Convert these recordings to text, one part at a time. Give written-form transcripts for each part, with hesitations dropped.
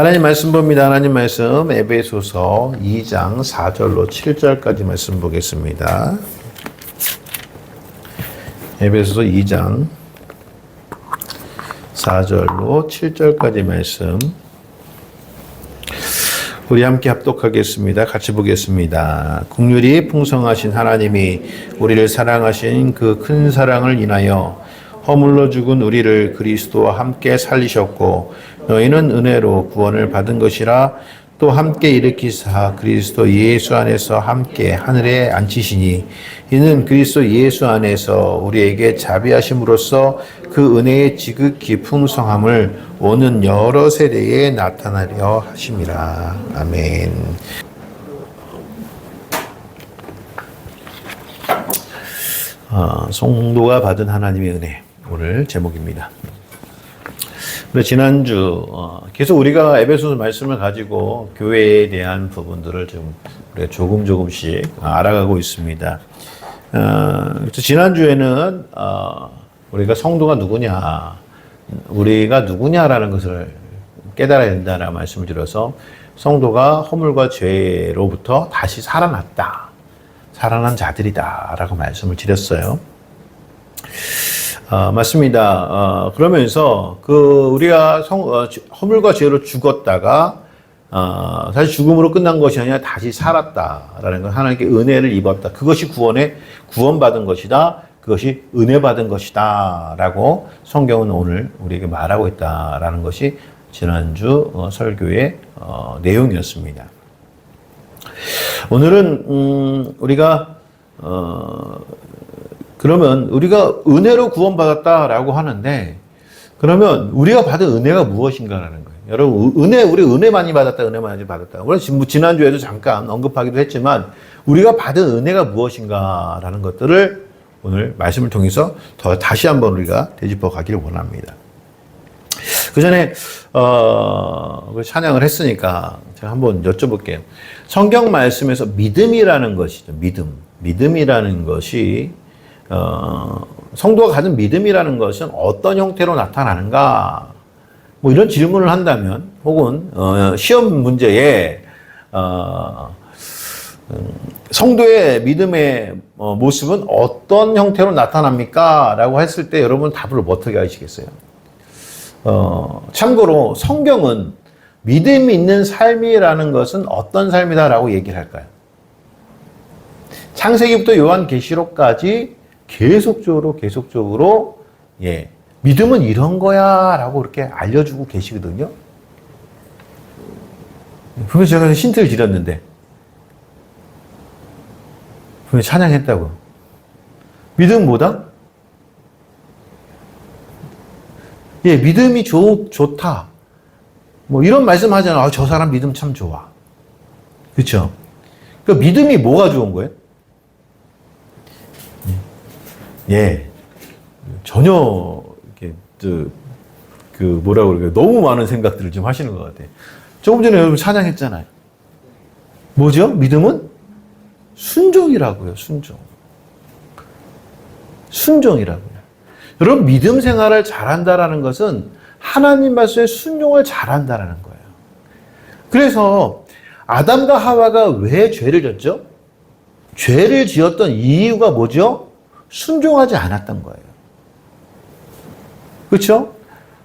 하나님 말씀 봅니다. 하나님 말씀 에베소서 2장 4절로 7절까지 말씀 보겠습니다. 에베소서 2장 4절로 7절까지 말씀 우리 함께 합독하겠습니다. 같이 보겠습니다. 긍휼이 풍성하신 하나님이 우리를 사랑하신 그 큰 사랑을 인하여 허물러 죽은 우리를 그리스도와 함께 살리셨고 너희는 은혜로 구원을 받은 것이라 또 함께 일으키사 그리스도 예수 안에서 함께 하늘에 앉히시니 이는 그리스도 예수 안에서 우리에게 자비하심으로써 그 은혜의 지극히 풍성함을 오는 여러 세대에 나타나려 하심이라. 아멘. 성도가 받은 하나님의 은혜, 오늘 제목입니다. 지난주 계속 우리가 에베소서 말씀을 가지고 교회에 대한 부분들을 좀 우리가 조금씩 알아가고 있습니다. 지난주에는 우리가 성도가 누구냐, 우리가 누구냐라는 것을 깨달아야 된다라는 말씀을 드려서 성도가 허물과 죄로부터 다시 살아났다, 살아난 자들이다라고 말씀을 드렸어요. 맞습니다. 그러면서 우리가 허물과 죄로 죽었다가 사실 죽음으로 끝난 것이 아니라 다시 살았다라는 건 하나님께 은혜를 입었다. 그것이 구원받은 것이다. 그것이 은혜 받은 것이다라고 성경은 오늘 우리에게 말하고 있다라는 것이 지난주 설교의 내용이었습니다. 오늘은 우리가 그러면 우리가 은혜로 구원받았다라고 하는데, 그러면 우리가 받은 은혜가 무엇인가라는 거예요. 여러분, 우리 은혜 많이 받았다, 은혜 많이 받았다. 우리 지난주에도 잠깐 언급하기도 했지만, 우리가 받은 은혜가 무엇인가라는 것들을 오늘 말씀을 통해서 다시 한번 우리가 되짚어 가기를 원합니다. 그 전에, 찬양을 했으니까 제가 한번 여쭤볼게요. 성경 말씀에서 믿음이라는 것이죠. 믿음이라는 것이 성도가 가진 믿음이라는 것은 어떤 형태로 나타나는가? 뭐 이런 질문을 한다면, 혹은 시험 문제에 성도의 믿음의 모습은 어떤 형태로 나타납니까? 라고 했을 때 여러분 답을 어떻게 하시겠어요? 참고로 성경은 믿음이 있는 삶이라는 것은 어떤 삶이다라고 얘기를 할까요? 창세기부터 요한계시록까지 계속적으로 믿음은 이런 거야 라고 이렇게 알려주고 계시거든요. 분명히 제가 힌트를 드렸는데 분명히 찬양했다고. 믿음은 뭐다? 믿음이 좋다. 뭐 이런 말씀 하잖아. 저 사람 믿음 참 좋아. 그렇죠? 그러니까 믿음이 뭐가 좋은 거예요? 전혀 이렇게 뭐라고 그럴까요? 너무 많은 생각들을 지금 하시는 것 같아요. 조금 전에 여러분 찬양했잖아요. 뭐죠? 믿음은 순종이라고요. 순종이라고요. 여러분, 믿음 생활을 잘한다라는 것은 하나님 말씀에 순종을 잘한다라는 거예요. 그래서 아담과 하와가 왜 죄를 졌죠? 죄를 지었던 이유가 뭐죠? 순종하지 않았던 거예요. 그렇죠?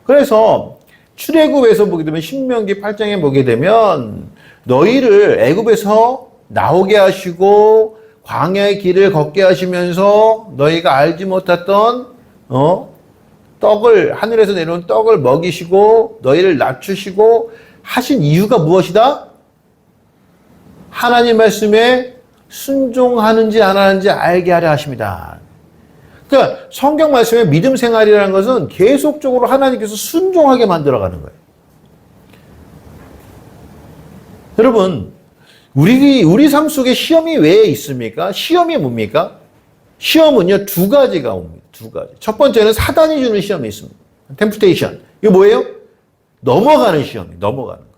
그래서 출애굽에서 보게 되면, 신명기 8장에 보게 되면 너희를 애굽에서 나오게 하시고 광야의 길을 걷게 하시면서 너희가 알지 못했던 떡을, 하늘에서 내려온 떡을 먹이시고 너희를 낮추시고 하신 이유가 무엇이다? 하나님 말씀에 순종하는지 안 하는지 알게 하려 하십니다. 그러니까 성경 말씀의 믿음 생활이라는 것은 계속적으로 하나님께서 순종하게 만들어가는 거예요. 여러분, 우리 삶 속에 시험이 왜 있습니까? 시험이 뭡니까? 시험은요, 두 가지가 옵니다. 두 가지. 첫 번째는 사단이 주는 시험이 있습니다. 템프테이션. 이거 뭐예요? 넘어가는 시험이, 넘어가는 거.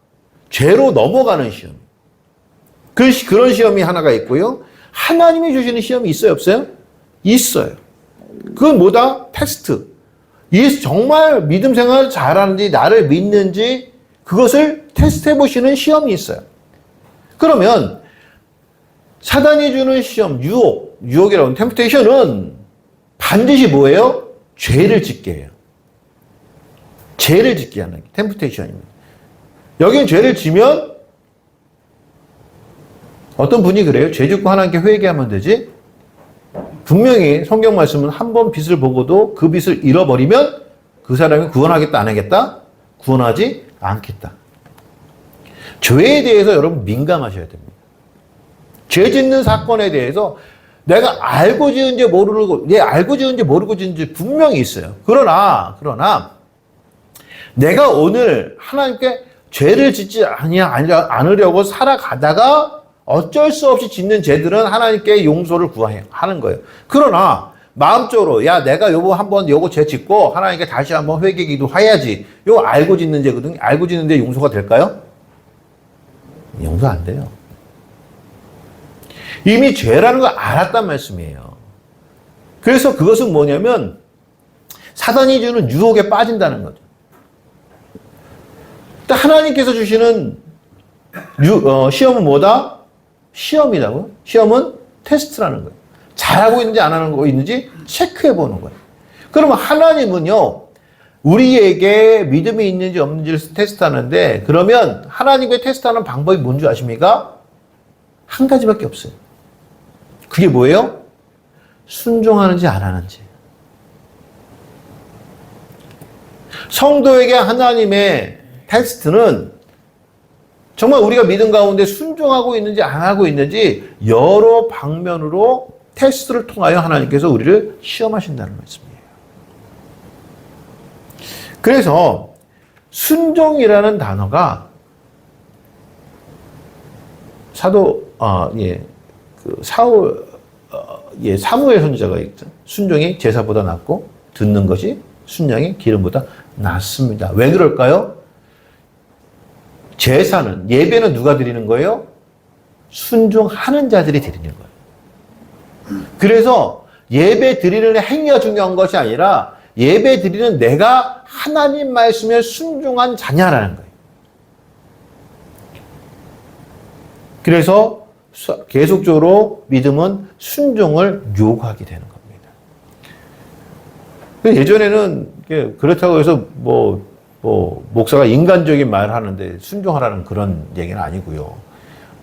죄로 넘어가는 시험. 그런 시험이 하나가 있고요. 하나님이 주시는 시험이 있어요, 없어요? 있어요. 그건 뭐다? 테스트. 정말 믿음 생활을 잘하는지, 나를 믿는지, 그것을 테스트해 보시는 시험이 있어요. 그러면 사단이 주는 시험, 유혹이라고 하는 템프테이션은 반드시 뭐예요? 죄를 짓게 해요. 죄를 짓게 하는 게 템프테이션입니다. 여긴 죄를 지면 어떤 분이 그래요? 죄 짓고 하나님께 회개하면 되지? 분명히 성경 말씀은 한 번 빛을 보고도 그 빛을 잃어버리면 그 사람이 구원하겠다 안 하겠다? 구원하지 않겠다. 죄에 대해서 여러분 민감하셔야 됩니다. 죄 짓는 사건에 대해서 내가 알고 지은지 모르고, 알고 지은지 모르고 지은지 분명히 있어요. 그러나 내가 오늘 하나님께 죄를 짓지 않으려고 살아가다가 어쩔 수 없이 짓는 죄들은 하나님께 용서를 구하는 거예요. 그러나 마음적으로 내가 요거 죄 짓고 하나님께 다시 한번 회개 기도해야지. 요거 알고 짓는 죄거든요. 알고 짓는데 용서가 될까요? 용서 안 돼요. 이미 죄라는 걸 알았단 말씀이에요. 그래서 그것은 뭐냐면 사단이 주는 유혹에 빠진다는 거죠. 하나님께서 주시는 시험은 뭐다? 시험이라고요? 시험은 테스트라는 거예요. 잘하고 있는지 안 하고 있는지 체크해 보는 거예요. 그러면 하나님은요, 우리에게 믿음이 있는지 없는지를 테스트하는데, 그러면 하나님께 테스트하는 방법이 뭔지 아십니까? 한 가지밖에 없어요. 그게 뭐예요? 순종하는지 안 하는지. 성도에게 하나님의 테스트는 정말 우리가 믿음 가운데 순종하고 있는지 안 하고 있는지 여러 방면으로 테스트를 통하여 하나님께서 우리를 시험하신다는 말씀이에요. 그래서 순종이라는 단어가 사무엘 선지자가 있죠. 순종이 제사보다 낫고 듣는 것이 순양이 기름보다 낫습니다. 왜 그럴까요? 제사는, 예배는 누가 드리는 거예요? 순종하는 자들이 드리는 거예요. 그래서 예배 드리는 행위가 중요한 것이 아니라 예배 드리는 내가 하나님 말씀에 순종한 자냐라는 거예요. 그래서 계속적으로 믿음은 순종을 요구하게 되는 겁니다. 예전에는 그렇다고 해서 목사가 인간적인 말을 하는데 순종하라는 그런 얘기는 아니고요.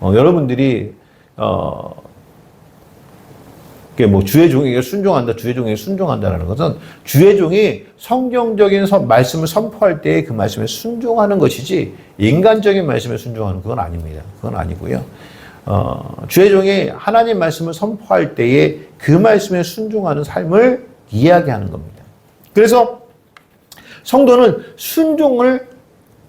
여러분들이 주의 종에게 순종한다, 주의 종에게 순종한다라는 것은 주의 종이 성경적인 말씀을 선포할 때 그 말씀에 순종하는 것이지 인간적인 말씀에 순종하는 그건 아닙니다. 그건 아니고요. 주의 종이 하나님 말씀을 선포할 때에 그 말씀에 순종하는 삶을 이야기하는 겁니다. 그래서 성도는 순종을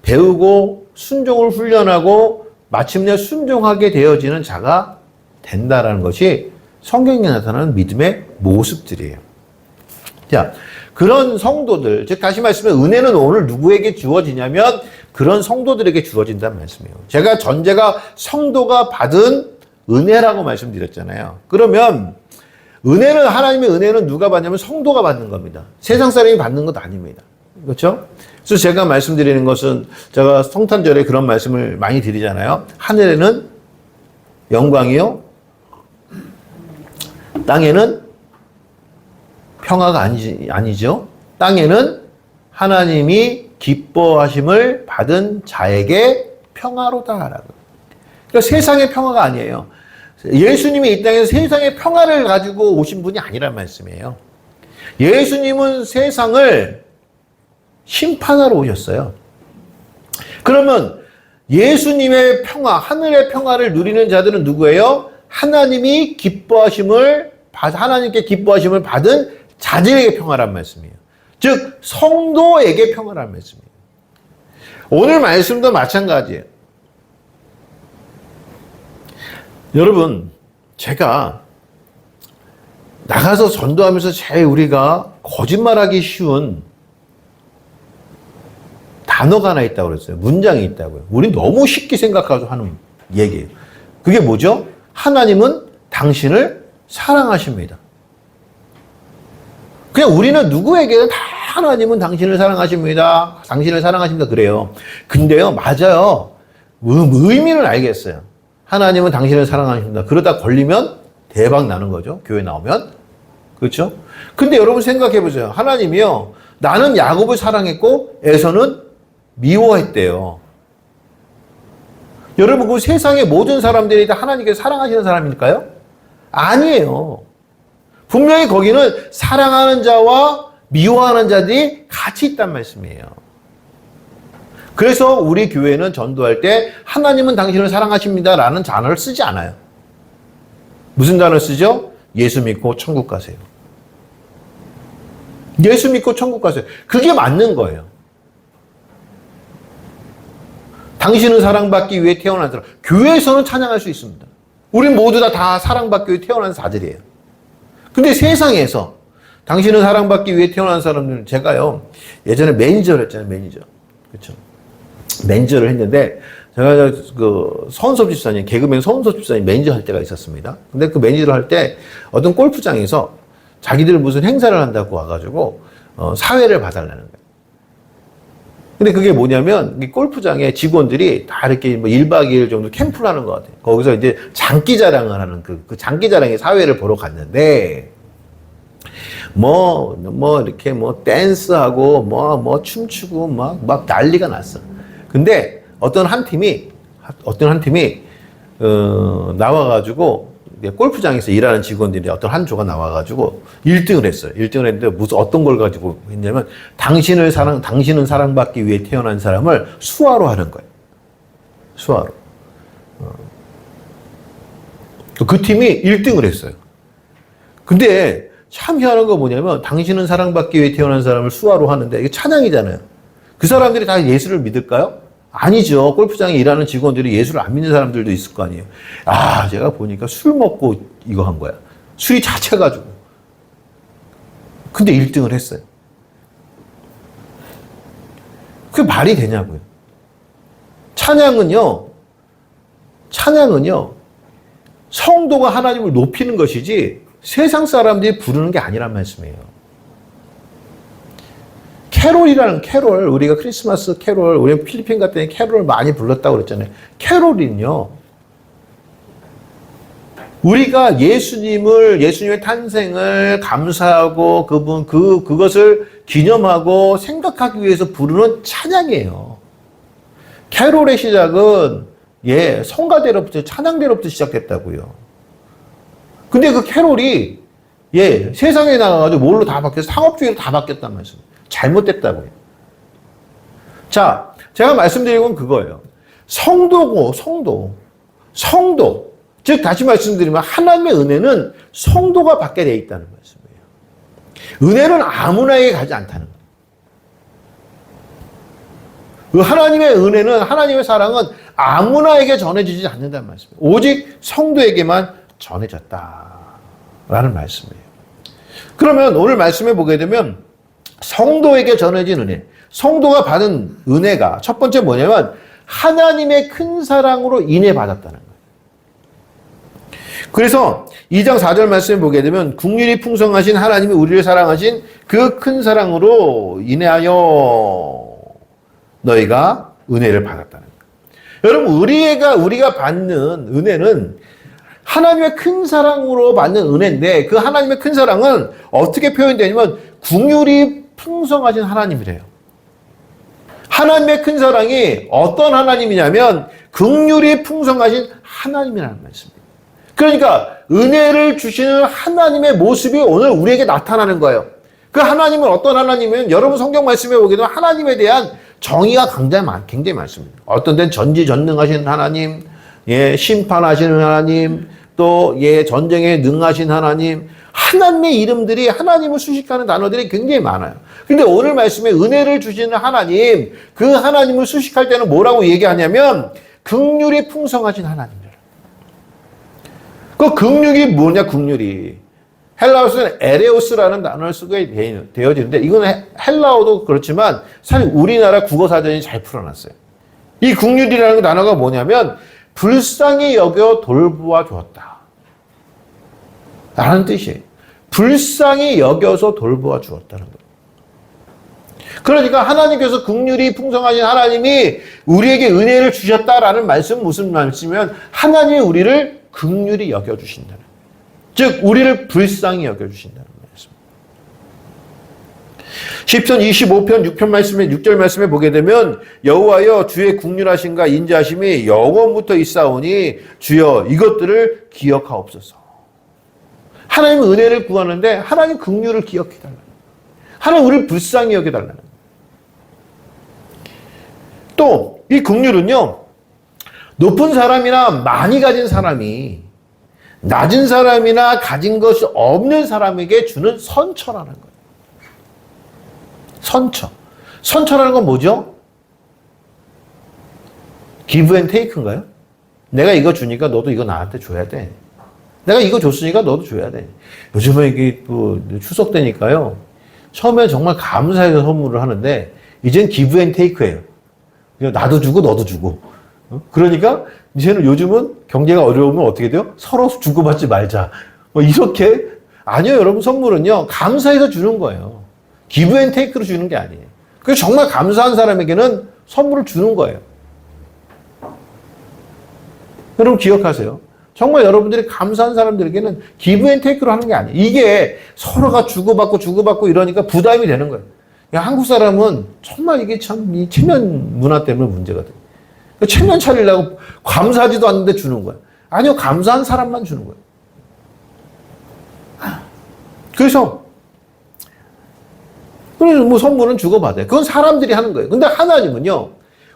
배우고 순종을 훈련하고 마침내 순종하게 되어지는 자가 된다라는 것이 성경에 나타나는 믿음의 모습들이에요. 자, 그런 성도들, 즉 다시 말씀해 은혜는 오늘 누구에게 주어지냐면 그런 성도들에게 주어진다는 말씀이에요. 제가 전제가 성도가 받은 은혜라고 말씀드렸잖아요. 그러면 하나님의 은혜는 누가 받냐면 성도가 받는 겁니다. 세상 사람이 받는 것 아닙니다. 그렇죠? 그래서 제가 말씀드리는 것은 제가 성탄절에 그런 말씀을 많이 드리잖아요. 하늘에는 영광이요, 땅에는 평화가 아니죠. 땅에는 하나님이 기뻐하심을 받은 자에게 평화로다라고. 그러니까 세상의 평화가 아니에요. 예수님이 이 땅에서 세상의 평화를 가지고 오신 분이 아니란 말씀이에요. 예수님은 세상을 심판하러 오셨어요. 그러면 예수님의 평화, 하늘의 평화를 누리는 자들은 누구예요? 하나님께 기뻐하심을 받은 자들에게 평화란 말씀이에요. 즉 성도에게 평화란 말씀이에요. 오늘 말씀도 마찬가지예요. 여러분, 제가 나가서 전도하면서 제일 우리가 거짓말하기 쉬운 단어가 하나 있다고 그랬어요. 문장이 있다고요. 우리 너무 쉽게 생각하고 하는 얘기예요. 그게 뭐죠? 하나님은 당신을 사랑하십니다. 그냥 우리는 누구에게는 다 하나님은 당신을 사랑하십니다. 당신을 사랑하십니다. 그래요. 근데요, 맞아요. 의미는 알겠어요. 하나님은 당신을 사랑하십니다. 그러다 걸리면 대박 나는 거죠. 교회 나오면. 그렇죠? 근데 여러분 생각해 보세요. 하나님이요. 나는 야곱을 사랑했고 에서는 미워했대요. 여러분 그 세상의 모든 사람들이 다 하나님께 사랑하시는 사람일까요? 아니에요. 분명히 거기는 사랑하는 자와 미워하는 자들이 같이 있단 말씀이에요. 그래서 우리 교회는 전도할 때 하나님은 당신을 사랑하십니다 라는 단어를 쓰지 않아요. 무슨 단어를 쓰죠? 예수 믿고 천국 가세요. 예수 믿고 천국 가세요. 그게 맞는 거예요. 당신은 사랑받기 위해 태어난 사람. 교회에서는 찬양할 수 있습니다. 우린 모두 다 사랑받기 위해 태어난 자들이에요. 근데 세상에서 당신은 사랑받기 위해 태어난 사람들은 제가요, 예전에 매니저를 했잖아요, 매니저. 그렇죠. 매니저를 했는데, 제가 그 서은섭 집사님, 개그맨 서은섭 집사님 매니저 할 때가 있었습니다. 근데 그 매니저를 할 때 어떤 골프장에서 자기들 무슨 행사를 한다고 와가지고, 사회를 봐달라는 거예요. 근데 그게 뭐냐면, 이 골프장에 직원들이 다 이렇게 뭐 1박 2일 정도 캠프를 하는 것 같아요. 거기서 이제 장기 자랑을 하는 그 장기 자랑의 사회를 보러 갔는데, 이렇게 댄스하고, 춤추고, 막 난리가 났어. 근데 어떤 한 팀이, 나와가지고, 골프장에서 일하는 직원들이 어떤 한 조가 나와가지고 1등을 했어요. 1등을 했는데 무슨 어떤 걸 가지고 했냐면 당신은 사랑받기 위해 태어난 사람을 수화로 하는 거예요. 수화로. 그 팀이 1등을 했어요. 근데 참 희한한 거 뭐냐면 당신은 사랑받기 위해 태어난 사람을 수화로 하는데 이게 찬양이잖아요. 그 사람들이 다 예수를 믿을까요? 아니죠. 골프장에 일하는 직원들이 예수를 안 믿는 사람들도 있을 거 아니에요. 제가 보니까 술 먹고 이거 한 거야. 술이 자체가지고. 근데 1등을 했어요. 그게 말이 되냐고요. 찬양은요, 성도가 하나님을 높이는 것이지 세상 사람들이 부르는 게 아니란 말씀이에요. 캐롤, 우리가 크리스마스 캐롤, 우리 필리핀 갔을 때 캐롤을 많이 불렀다고 그랬잖아요. 캐롤은요, 우리가 예수님의 탄생을 감사하고 그것을 기념하고 생각하기 위해서 부르는 찬양이에요. 캐롤의 시작은, 성가대로부터, 찬양대로부터 시작됐다고요. 근데 그 캐롤이, 세상에 나가가지고 뭘로 다 바뀌어서 상업주의로 다 바뀌었단 말씀이에요. 잘못됐다고요. 자, 제가 말씀드린 건 그거예요. 성도. 즉, 다시 말씀드리면 하나님의 은혜는 성도가 받게 되어 있다는 말씀이에요. 은혜는 아무나에게 가지 않다는 거예요. 하나님의 은혜는, 하나님의 사랑은 아무나에게 전해지지 않는다는 말씀이에요. 오직 성도에게만 전해졌다라는 말씀이에요. 그러면 오늘 말씀해 보게 되면 성도에게 전해진 은혜, 성도가 받은 은혜가 첫 번째 뭐냐면 하나님의 큰 사랑으로 인해 받았다는 거예요. 그래서 2장 4절 말씀을 보게 되면 긍휼이 풍성하신 하나님이 우리를 사랑하신 그 큰 사랑으로 인해하여 너희가 은혜를 받았다는 거예요. 여러분, 우리가 받는 은혜는 하나님의 큰 사랑으로 받는 은혜인데 그 하나님의 큰 사랑은 어떻게 표현되냐면 긍휼이 풍성하신 하나님이래요. 하나님의 큰 사랑이 어떤 하나님이냐면 긍휼이 풍성하신 하나님이라는 말씀입니다. 그러니까 은혜를 주시는 하나님의 모습이 오늘 우리에게 나타나는 거예요. 그 하나님은 어떤 하나님이면 여러분 성경 말씀에 보게 되면 하나님에 대한 정의가 굉장히 많습니다. 어떤 데는 전지전능하신 하나님, 심판하시는 하나님, 또 전쟁에 능하신 하나님, 하나님의 이름들이 하나님을 수식하는 단어들이 굉장히 많아요. 근데 오늘 말씀에 은혜를 주시는 하나님, 그 하나님을 수식할 때는 뭐라고 얘기하냐면 긍휼이 풍성하신 하나님이라. 그 긍휼이 뭐냐, 긍휼이. 헬라어에서는 에레오스라는 단어를 쓰게 되어지는데 이거는 헬라어도 그렇지만 사실 우리나라 국어사전이 잘 풀어놨어요. 이 긍휼이라는 단어가 뭐냐면 불쌍히 여겨 돌보아 주었다 라는 뜻이에요. 불쌍히 여겨서 돌보아 주었다는 거예요. 그러니까 하나님께서 긍휼이 풍성하신 하나님이 우리에게 은혜를 주셨다라는 말씀은 무슨 말씀이면 하나님이 우리를 긍휼히 여겨주신다는, 즉 우리를 불쌍히 여겨주신다는 말씀. 시편 25편 6편 말씀에 6절 말씀에 보게 되면 여호와여 주의 긍휼하심과 인자하심이 영원부터 있사오니 주여 이것들을 기억하옵소서. 하나님은 은혜를 구하는데 하나님 긍휼을 기억해달라는, 하나님 우리를 불쌍히 여겨달라는. 또 이 긍휼은요, 높은 사람이나 많이 가진 사람이 낮은 사람이나 가진 것이 없는 사람에게 주는 선처라는 거예요. 선처. 선처라는 건 뭐죠? give and take인가요? 내가 이거 주니까 너도 이거 나한테 줘야 돼. 내가 이거 줬으니까 너도 줘야 돼. 요즘에 이게 또 추석 때니까요. 처음에 정말 감사해서 선물을 하는데 이젠 give and take예요. 나도 주고 너도 주고. 그러니까 이제는 요즘은 경제가 어려우면 어떻게 돼요? 서로 주고받지 말자. 뭐 이렇게. 아니요, 여러분. 선물은요, 감사해서 주는 거예요. give and take로 주는 게 아니에요. 그래서 정말 감사한 사람에게는 선물을 주는 거예요. 여러분 기억하세요. 정말 여러분들이 감사한 사람들에게는 give and take로 하는 게 아니에요. 이게 서로가 주고받고 이러니까 부담이 되는 거예요. 한국 사람은 정말 이게 참 이 체면 문화 때문에 문제가 돼요. 체면 차리려고 감사하지도 않는데 주는 거예요. 아니요, 감사한 사람만 주는 거예요. 그래서 뭐 선물은 주고받아요. 그건 사람들이 하는 거예요. 근데 하나님은요,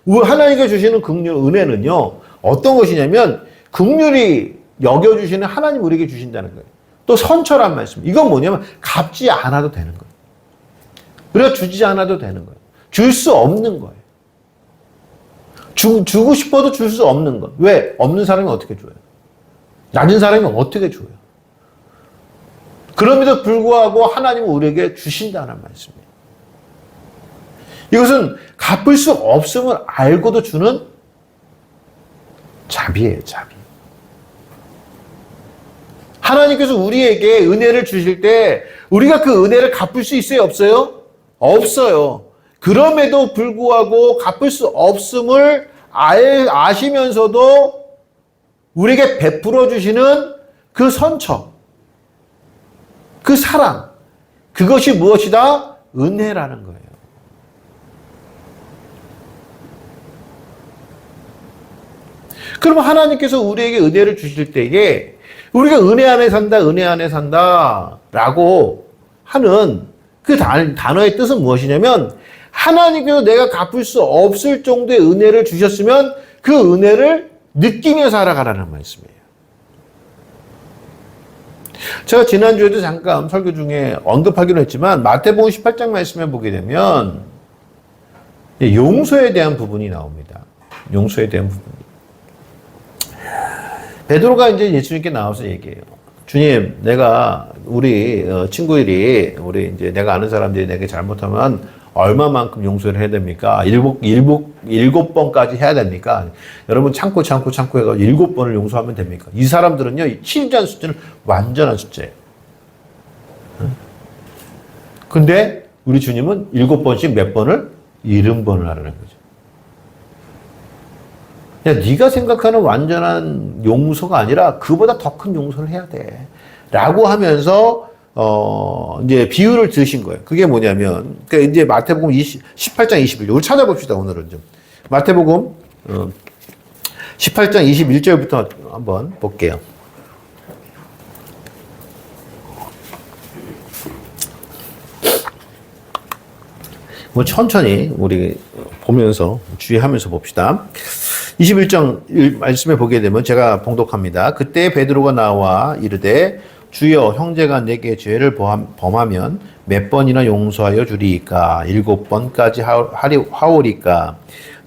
하나님께 주시는 긍휼, 은혜는요, 어떤 것이냐면 긍휼히 여겨주시는 하나님 우리에게 주신다는 거예요. 또 선처란 말씀. 이건 뭐냐면 갚지 않아도 되는 거예요. 우리가 주지 않아도 되는 거예요. 줄 수 없는 거예요. 주고 싶어도 줄 수 없는 것. 왜? 없는 사람이 어떻게 줘요? 낮은 사람이 어떻게 줘요? 그럼에도 불구하고 하나님은 우리에게 주신다는 말씀이에요. 이것은 갚을 수 없음을 알고도 주는 자비예요, 자비. 하나님께서 우리에게 은혜를 주실 때 우리가 그 은혜를 갚을 수 있어요, 없어요? 없어요. 그럼에도 불구하고 갚을 수 없음을 아시면서도 우리에게 베풀어 주시는 그 선처, 그 사랑, 그것이 무엇이다? 은혜라는 거예요. 그럼 하나님께서 우리에게 은혜를 주실 때에 우리가 은혜 안에 산다, 은혜 안에 산다 라고 하는 그 단어의 뜻은 무엇이냐면 하나님께서 내가 갚을 수 없을 정도의 은혜를 주셨으면 그 은혜를 느끼며 살아가라는 말씀이에요. 제가 지난주에도 잠깐 설교 중에 언급하기로 했지만 마태복음 18장 말씀에 보게 되면 용서에 대한 부분이 나옵니다. 용서에 대한 부분. 베드로가 이제 예수님께 나와서 얘기해요. 주님, 내가 우리 친구들이 우리 이제 내가 아는 사람들이 내게 잘못하면 얼마만큼 용서를 해야 됩니까? 일곱 번까지 해야 됩니까? 여러분 참고 해서 7번을 용서하면 됩니까? 이 사람들은요, 치유한 숫자는 완전한 숫자예요. 근데 우리 주님은 7번씩 몇 번을? 70번을 하라는 거죠. 야, 네가 생각하는 완전한 용서가 아니라 그보다 더 큰 용서를 해야 돼. 라고 하면서 이제 비유를 드신 거예요. 그게 뭐냐면, 그러니까 이제 마태복음 18장 21절. 우리 찾아봅시다, 오늘은 좀. 마태복음 18장 21절부터 한번 볼게요. 뭐 천천히 우리 보면서 주의하면서 봅시다. 21장 말씀에 보게 되면 제가 봉독합니다. 그때 베드로가 나와 이르되 주여 형제가 내게 죄를 범하면 몇 번이나 용서하여 주리이까? 7번까지 하오리까?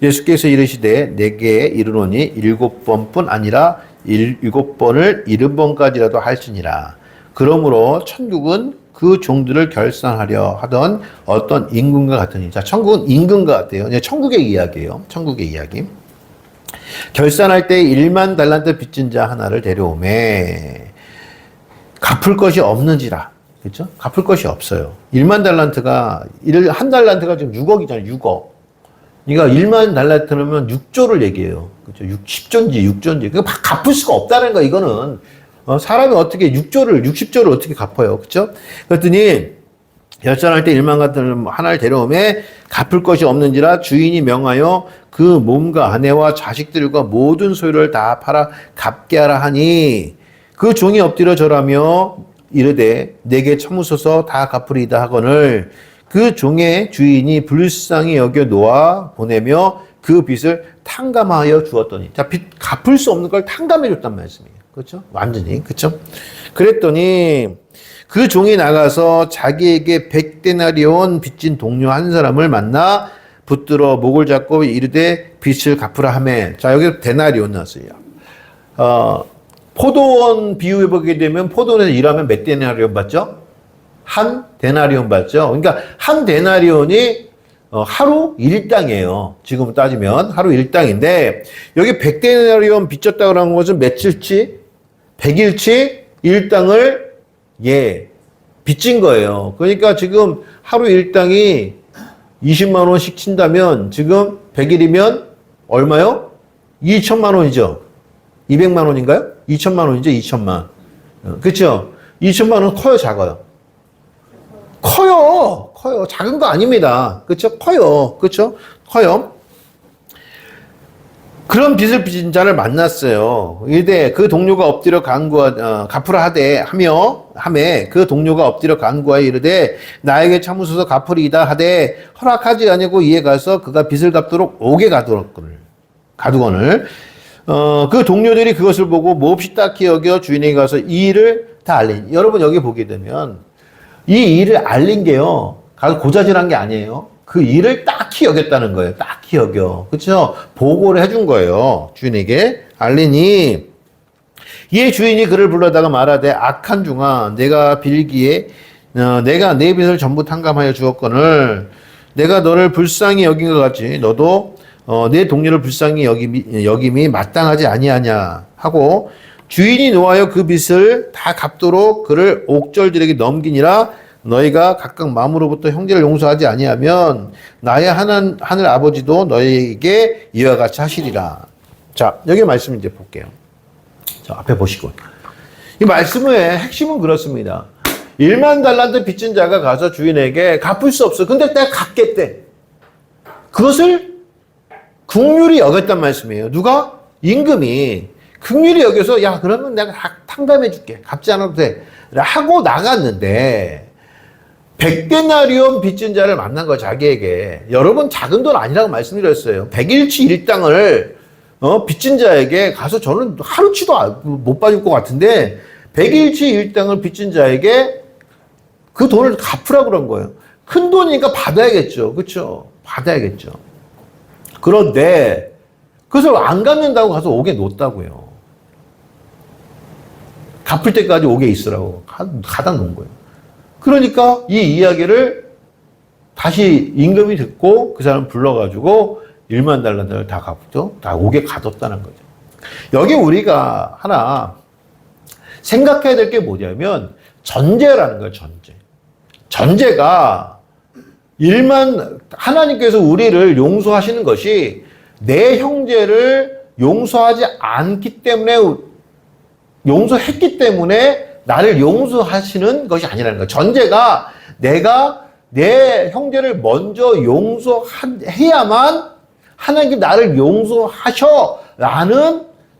예수께서 이르시되 내게 이르노니 7번뿐 아니라 7번을 70번까지라도 할지니라. 그러므로 천국은 그 종들을 결산하려 하던 어떤 임금과 같으니. 자, 천국은 임금과 같아요. 천국의 이야기예요. 천국의 이야기. 결산할 때 1만 달란트 빚진 자 하나를 데려오매 갚을 것이 없는지라. 그렇죠? 갚을 것이 없어요. 1만 달란트가 한 달란트가 지금 6억이잖아요. 6억. 그러니까 1만 달란트면 6조를 얘기해요. 그렇죠? 10조인지 6조인지. 그거 갚을 수가 없다는 거 이거는. 사람이 어떻게 60조를 어떻게 갚아요. 그렇죠? 그랬더니 열전할 때 1만 같은 하나를 데려오매 갚을 것이 없는지라 주인이 명하여 그 몸과 아내와 자식들과 모든 소유를 다 팔아 갚게 하라 하니 그 종이 엎드려 절하며 이르되 내게 참으소서 다 갚으리이다 하거늘 그 종의 주인이 불쌍히 여겨 놓아 보내며 그 빚을 탕감하여 주었더니 자, 빚 갚을 수 없는 걸 탕감해 줬단 말씀이에요. 그렇죠? 완전히. 그렇죠? 그랬더니 그 종이 나가서 자기에게 100데나리온 빚진 동료 한 사람을 만나 붙들어 목을 잡고 이르되 빚을 갚으라 하매 자, 여기 데나리온 나왔어요. 포도원 비유해 보게 되면 포도원에서 일하면 몇 데나리온 받죠? 한 데나리온 받죠. 그러니까 한 데나리온이 하루 일당이에요. 지금 따지면 하루 일당인데 여기 100데나리온 빚졌다고 하는 것은 며칠치? 100일치 일당을 빚진 거예요. 그러니까 지금 하루 일당이 20만 원씩 친다면 지금 100일이면 얼마요? 2천만 원이죠. 200만 원인가요? 2천만 원이죠. 2천만. 그렇죠? 2천만 원 커요, 작아요? 커요. 작은 거 아닙니다. 그렇죠? 커요. 그렇죠? 커요. 그런 빚을 빚은 자를 만났어요. 이르되 그 동료가 엎드려 갚으라 하매 그 동료가 엎드려 간구하여 이르되 나에게 참으소서 갚으리이다 하되 허락하지 아니고 이에 가서 그가 빚을 갚도록 옥에 가두거늘 그 동료들이 그것을 보고 몹시 딱히 여겨 주인에게 가서 이 일을 다 알린. 여러분 여기 보게 되면 이 일을 알린 게요. 가서 고자질한 게 아니에요. 그 일을 딱히 여겼다는 거예요. 딱히 여겨. 그렇죠? 보고를 해준 거예요. 주인에게 알리니 이에 주인이 그를 불러다가 말하되 악한 중아 내가 빌기에 내가 내 빚을 전부 탕감하여 주었거늘 내가 너를 불쌍히 여긴 것 같이 너도 내 동료를 불쌍히 여김이 마땅하지 아니하냐 하고 주인이 노하여 그 빚을 다 갚도록 그를 옥절들에게 넘기니라 너희가 각각 마음으로부터 형제를 용서하지 아니하면 나의 하늘 아버지도 너희에게 이와 같이 하시리라. 자, 여기 말씀 이제 볼게요. 자, 앞에 보시고. 이 말씀의 핵심은 그렇습니다. 1만 달란트 빚진 자가 가서 주인에게 갚을 수 없어. 근데 내가 갚겠대. 그것을 긍휼히 여겼단 말씀이에요. 누가? 임금이 긍휼히 여겨서 야, 그러면 내가 탕감해 줄게. 갚지 않아도 돼. 하고 나갔는데 100데나리온 빚진 자를 만난 거 자기에게. 여러분 작은 돈 아니라고 말씀드렸어요. 100일치 일당을 빚진 자에게 가서 저는 하루치도 못 받을 것 같은데 100일치 일당을 빚진 자에게 그 돈을 갚으라고 그런 거예요. 큰 돈이니까 받아야겠죠. 그렇죠? 받아야겠죠. 그런데 그것을 안 갚는다고 가서 옥에 놓았다고요. 갚을 때까지 옥에 있으라고 가다 놓은 거예요. 그러니까 이 이야기를 다시 임금이 듣고 그 사람 불러가지고 1만 달란트를 다 갚죠. 다 옥에 가뒀다는 거죠. 여기 우리가 하나 생각해야 될 게 뭐냐면 전제라는 거예요. 전제가 하나님께서 우리를 용서하시는 것이 내 형제를 용서하지 않기 때문에 용서했기 때문에 나를 용서하시는 것이 아니라는 거예요. 전제가 내가 내 형제를 먼저 용서해야만 하나님께 나를 용서하셔라는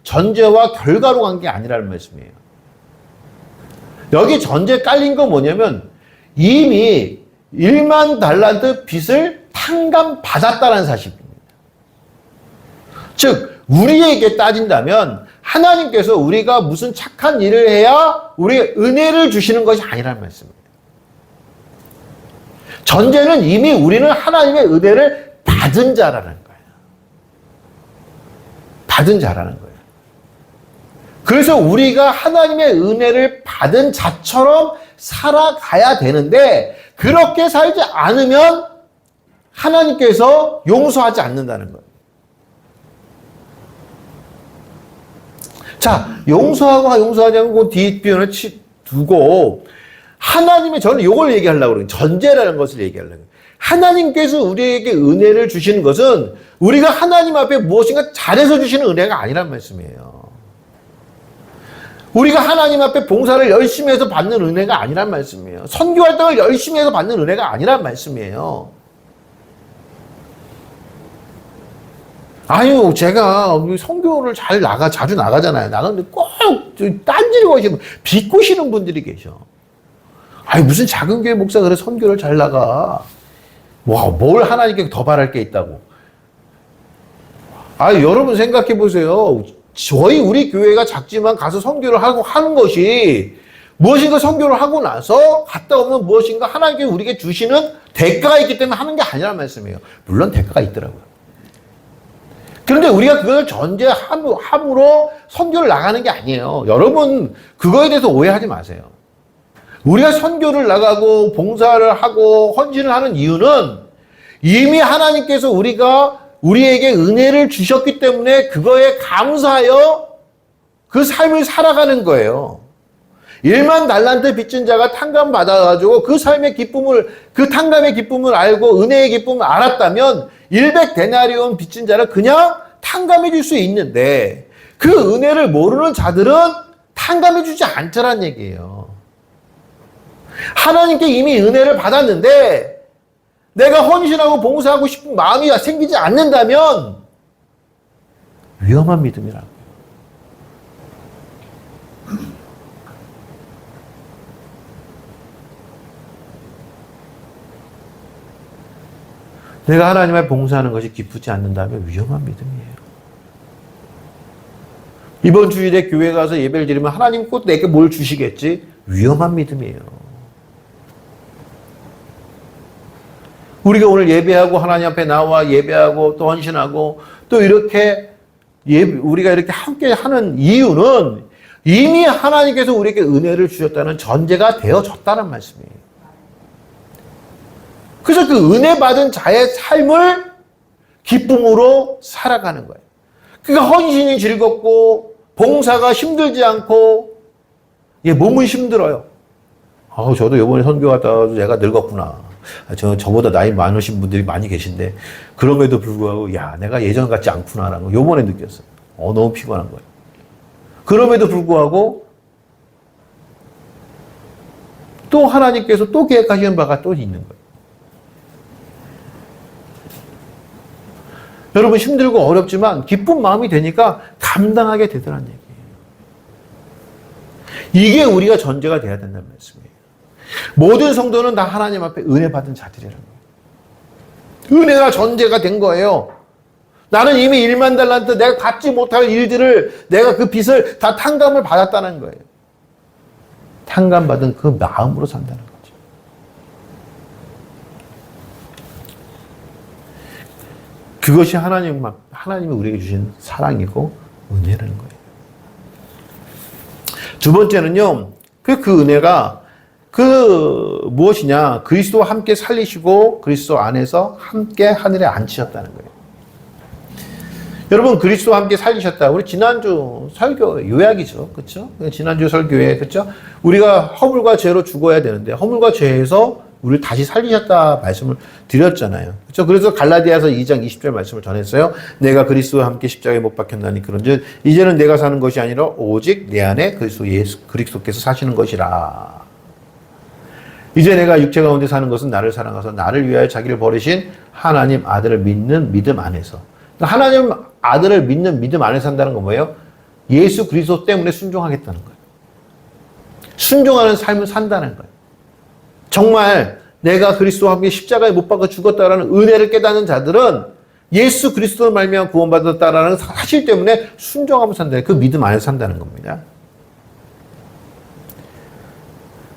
전제와 결과로 간 게 아니라는 말씀이에요. 여기 전제 깔린 건 뭐냐면 이미 1만 달란트 빚을 탕감받았다는 사실입니다. 즉 우리에게 따진다면 하나님께서 우리가 무슨 착한 일을 해야 우리의 은혜를 주시는 것이 아니라는 말씀입니다. 전제는 이미 우리는 하나님의 은혜를 받은 자라는 거예요. 받은 자라는 거예요. 그래서 우리가 하나님의 은혜를 받은 자처럼 살아가야 되는데 그렇게 살지 않으면 하나님께서 용서하지 않는다는 거예요. 자, 용서하고 용서하지 않고 뒷변을 두고 하나님의, 저는 이걸 얘기하려고 그래요. 전제라는 것을 얘기하려고 해요. 하나님께서 우리에게 은혜를 주시는 것은 우리가 하나님 앞에 무엇인가 잘해서 주시는 은혜가 아니란 말씀이에요. 우리가 하나님 앞에 봉사를 열심히 해서 받는 은혜가 아니란 말씀이에요. 선교 활동을 열심히 해서 받는 은혜가 아니란 말씀이에요. 아유, 제가 선교를 자주 나가잖아요. 나가는데 꼭 딴지를 거시고 비꼬시는 분들이 계셔. 아니, 무슨 작은 교회 목사가 그래 선교를 잘 나가. 뭘 하나님께 더 바랄 게 있다고. 여러분 생각해 보세요. 우리 교회가 작지만 가서 선교를 하고 하는 것이 무엇인가 선교를 하고 나서 갔다 오면 무엇인가 하나님께 우리에게 주시는 대가가 있기 때문에 하는 게 아니란 말씀이에요. 물론 대가가 있더라고요. 그런데 우리가 그걸 전제함으로 선교를 나가는 게 아니에요. 여러분 그거에 대해서 오해하지 마세요. 우리가 선교를 나가고 봉사를 하고 헌신을 하는 이유는 이미 하나님께서 우리에게 은혜를 주셨기 때문에 그거에 감사하여 그 삶을 살아가는 거예요. 1만 달란트 빚진 자가 탕감 받아가지고 그 삶의 기쁨을, 그 탕감의 기쁨을 알고 은혜의 기쁨을 알았다면 100데나리온 빚진 자를 그냥 탕감해 줄 수 있는데 그 은혜를 모르는 자들은 탕감해 주지 않더란 얘기예요. 하나님께 이미 은혜를 받았는데 내가 헌신하고 봉사하고 싶은 마음이 생기지 않는다면 위험한 믿음이라고. 내가 하나님 앞에 봉사하는 것이 기쁘지 않는다면 위험한 믿음이에요. 이번 주일에 교회 가서 예배를 드리면 하나님 꼭 내게 뭘 주시겠지? 위험한 믿음이에요. 우리가 오늘 예배하고 하나님 앞에 나와 예배하고 또 헌신하고 또 이렇게 우리가 이렇게 함께 하는 이유는 이미 하나님께서 우리에게 은혜를 주셨다는 전제가 되어졌다는 말씀이에요. 그래서 그 은혜 받은 자의 삶을 기쁨으로 살아가는 거예요. 그러니까 헌신이 즐겁고 봉사가 힘들지 않고 몸은 힘들어요. 저도 이번에 선교 갔다 와서 제가 늙었구나. 저보다 나이 많으신 분들이 많이 계신데 그럼에도 불구하고 내가 예전 같지 않구나라는 거 요번에 느꼈어요. 너무 피곤한 거예요. 그럼에도 불구하고 또 하나님께서 또 계획하시는 바가 또 있는 거예요. 여러분 힘들고 어렵지만 기쁜 마음이 되니까 감당하게 되더라는 얘기예요. 이게 우리가 전제가 돼야 된다는 말씀이에요. 모든 성도는 다 하나님 앞에 은혜 받은 자들이라는 거예요. 은혜가 전제가 된 거예요. 나는 이미 1만 달란트 내가 갚지 못할 일들을 내가 그 빚을 다 탕감을 받았다는 거예요. 탕감받은 그 마음으로 산다는 거죠. 그것이 하나님이 우리에게 주신 사랑이고 은혜라는 거예요. 두 번째는요, 그 은혜가 무엇이냐? 그리스도와 함께 살리시고 그리스도 안에서 함께 하늘에 앉히셨다는 거예요. 여러분, 그리스도와 함께 살리셨다. 우리 지난주 설교 요약이죠. 그렇죠? 지난주 설교에 그렇죠? 우리가 허물과 죄로 죽어야 되는데 허물과 죄에서 우리를 다시 살리셨다 말씀을 드렸잖아요. 그렇죠? 그래서 갈라디아서 2장 20절 말씀을 전했어요. 내가 그리스도와 함께 십자가에 못 박혔나니 그런즉 이제는 내가 사는 것이 아니라 오직 내 안에 그리스도께서 사시는 것이라. 이제 내가 육체 가운데 사는 것은 나를 사랑하사 나를 위하여 자기를 버리신 하나님 아들을 믿는 믿음 안에서. 그러니까 하나님 아들을 믿는 믿음 안에 산다는 건 뭐예요? 예수 그리스도 때문에 순종하겠다는 거예요. 순종하는 삶을 산다는 거예요. 정말 내가 그리스도와 함께 십자가에 못 박아 죽었다라는 은혜를 깨닫는 자들은 예수 그리스도를 말미암아 구원받았다라는 사실 때문에 순종하며 산다. 그 믿음 안에 산다는 겁니다.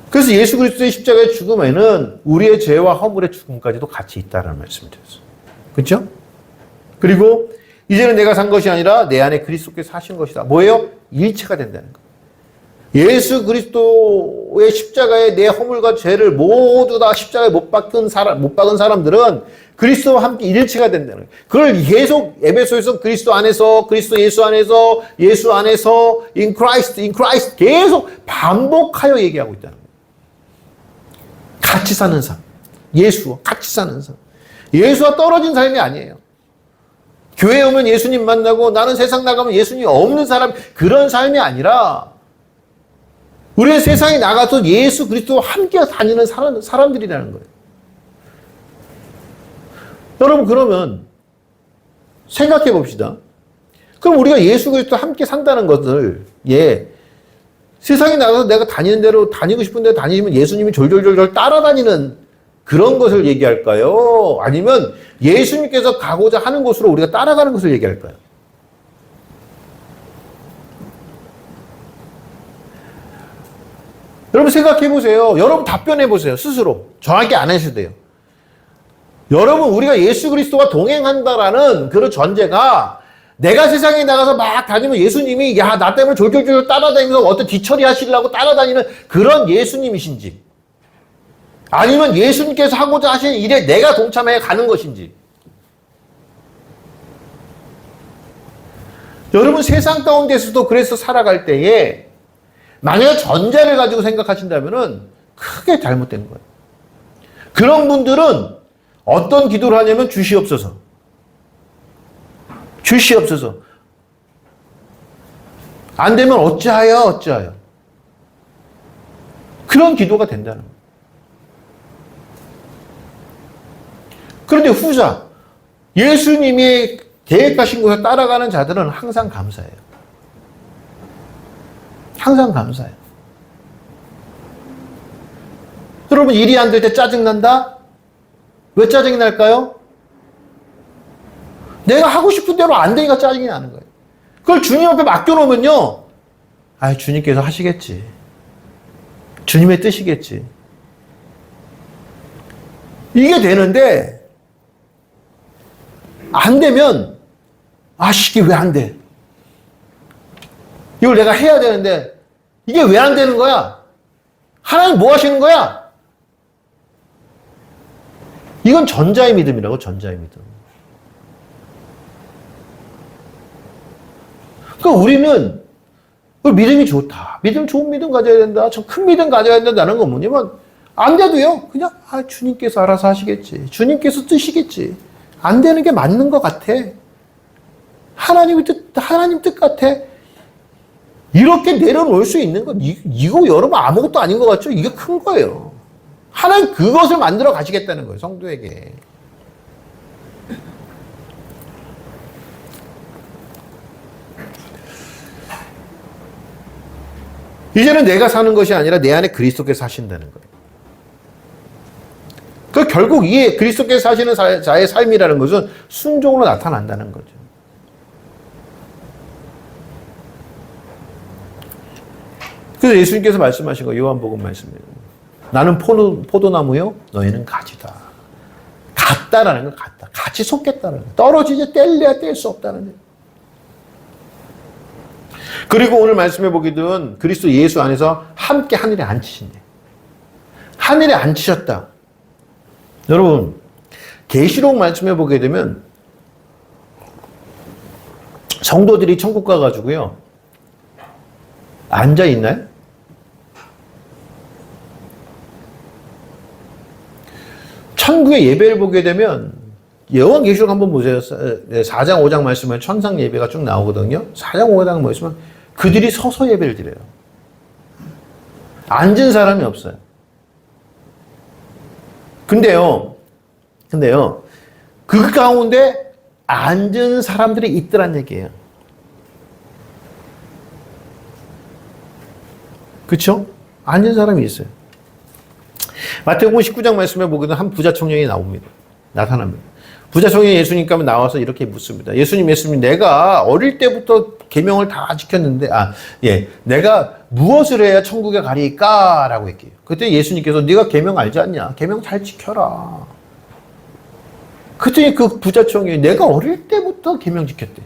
그래서 예수 그리스도의 십자가의 죽음에는 우리의 죄와 허물의 죽음까지도 같이 있다라는 말씀을 드렸어요. 그렇죠? 그리고 이제는 내가 산 것이 아니라 내 안에 그리스도께서 사신 것이다. 뭐예요? 일체가 된다는 거예요. 예수 그리스도의 십자가에 내 허물과 죄를 모두 다 십자가에 못 박은 사람들은 그리스도와 함께 일체가 된다는 거예요. 그걸 계속 에베소에서 그리스도 안에서, 그리스도 예수 안에서, 예수 안에서, in Christ 계속 반복하여 얘기하고 있다는 거예요. 같이 사는 삶. 예수와 같이 사는 삶. 예수와 떨어진 삶이 아니에요. 교회 오면 예수님 만나고 나는 세상 나가면 예수님 없는 사람, 그런 삶이 아니라 우리는 세상에 나가서 예수 그리스도와 함께 다니는 사람들이라는 거예요. 여러분, 그러면 생각해 봅시다. 그럼 우리가 예수 그리스도와 함께 산다는 것을, 세상에 나가서 내가 다니는 대로, 다니고 싶은 대로 다니면 예수님이 졸졸졸졸 따라다니는 그런 것을 얘기할까요? 아니면 예수님께서 가고자 하는 곳으로 우리가 따라가는 것을 얘기할까요? 여러분 생각해 보세요. 여러분 답변해 보세요. 스스로. 정확히 안 하셔도 돼요. 여러분, 우리가 예수 그리스도와 동행한다라는 그런 전제가 내가 세상에 나가서 막 다니면 예수님이 나 때문에 졸졸졸 따라다니면서 어떤 뒤처리 하시려고 따라다니는 그런 예수님이신지, 아니면 예수님께서 하고자 하시는 일에 내가 동참해 가는 것인지. 여러분, 세상 가운데서도 그래서 살아갈 때에 만약에 전제를 가지고 생각하신다면은 크게 잘못된 거예요. 그런 분들은 어떤 기도를 하냐면 주시옵소서. 주시옵소서. 안 되면 어찌하여. 그런 기도가 된다는 거예요. 그런데 후자, 예수님이 계획하신 곳에 따라가는 자들은 항상 감사해요. 항상 감사해요. 여러분, 일이 안 될 때 짜증난다? 왜 짜증이 날까요? 내가 하고 싶은 대로 안 되니까 짜증이 나는 거예요. 그걸 주님 앞에 맡겨놓으면요, 주님께서 하시겠지. 주님의 뜻이겠지. 이게 되는데, 안 되면, 이게 왜 안 돼? 이걸 내가 해야 되는데, 이게 왜 안 되는 거야? 하나님 뭐 하시는 거야? 이건 전자의 믿음이라고, 전자의 믿음. 그러니까 우리는 믿음이 좋다. 좋은 믿음 가져야 된다. 저 큰 믿음 가져야 된다는 건 뭐냐면, 안 돼도요, 그냥, 주님께서 알아서 하시겠지. 주님께서 뜨시겠지. 안 되는 게 맞는 것 같아. 하나님 뜻 같아. 이렇게 내려놓을 수 있는 건, 이거 여러분 아무것도 아닌 것 같죠? 이게 큰 거예요. 하나님 그것을 만들어 가시겠다는 거예요, 성도에게. 이제는 내가 사는 것이 아니라 내 안에 그리스도께서 사신다는 거예요. 그 결국 이 그리스도께서 사시는 자의 삶이라는 것은 순종으로 나타난다는 거죠. 그래서 예수님께서 말씀하신 거, 요한복음 말씀이에요. 나는 포도나무요, 너희는 가지다. 같다라는 거, 같다. 같이 속겠다는 거. 떨어지지 뗄래야 뗄 수 없다는 거. 그리고 오늘 말씀해 보기든 그리스도 예수 안에서 함께 하늘에 앉히신대. 하늘에 앉히셨다. 여러분, 계시록 말씀해 보게 되면 성도들이 천국 가가지고요, 앉아 있나요? 천국의 예배를 보게 되면, 요한계시록 한번 보세요. 4장 5장 말씀에 천상 예배가 쭉 나오거든요. 4장 5장 말씀은 그들이 서서 예배를 드려요. 앉은 사람이 없어요. 근데요, 그 가운데 앉은 사람들이 있더란 얘기예요. 그렇죠? 앉은 사람이 있어요. 마태복음 19장 말씀에 보게 되면 한 부자 청년이 나타납니다. 부자 청년이 예수님께 나와서 이렇게 묻습니다. 예수님, 내가 어릴 때부터 계명을 다 지켰는데, 내가 무엇을 해야 천국에 가리까? 라고 했게요. 그때 예수님께서 네가 계명 알지 않냐? 계명 잘 지켜라. 그랬더니 그 부자 청년이 내가 어릴 때부터 계명 지켰대.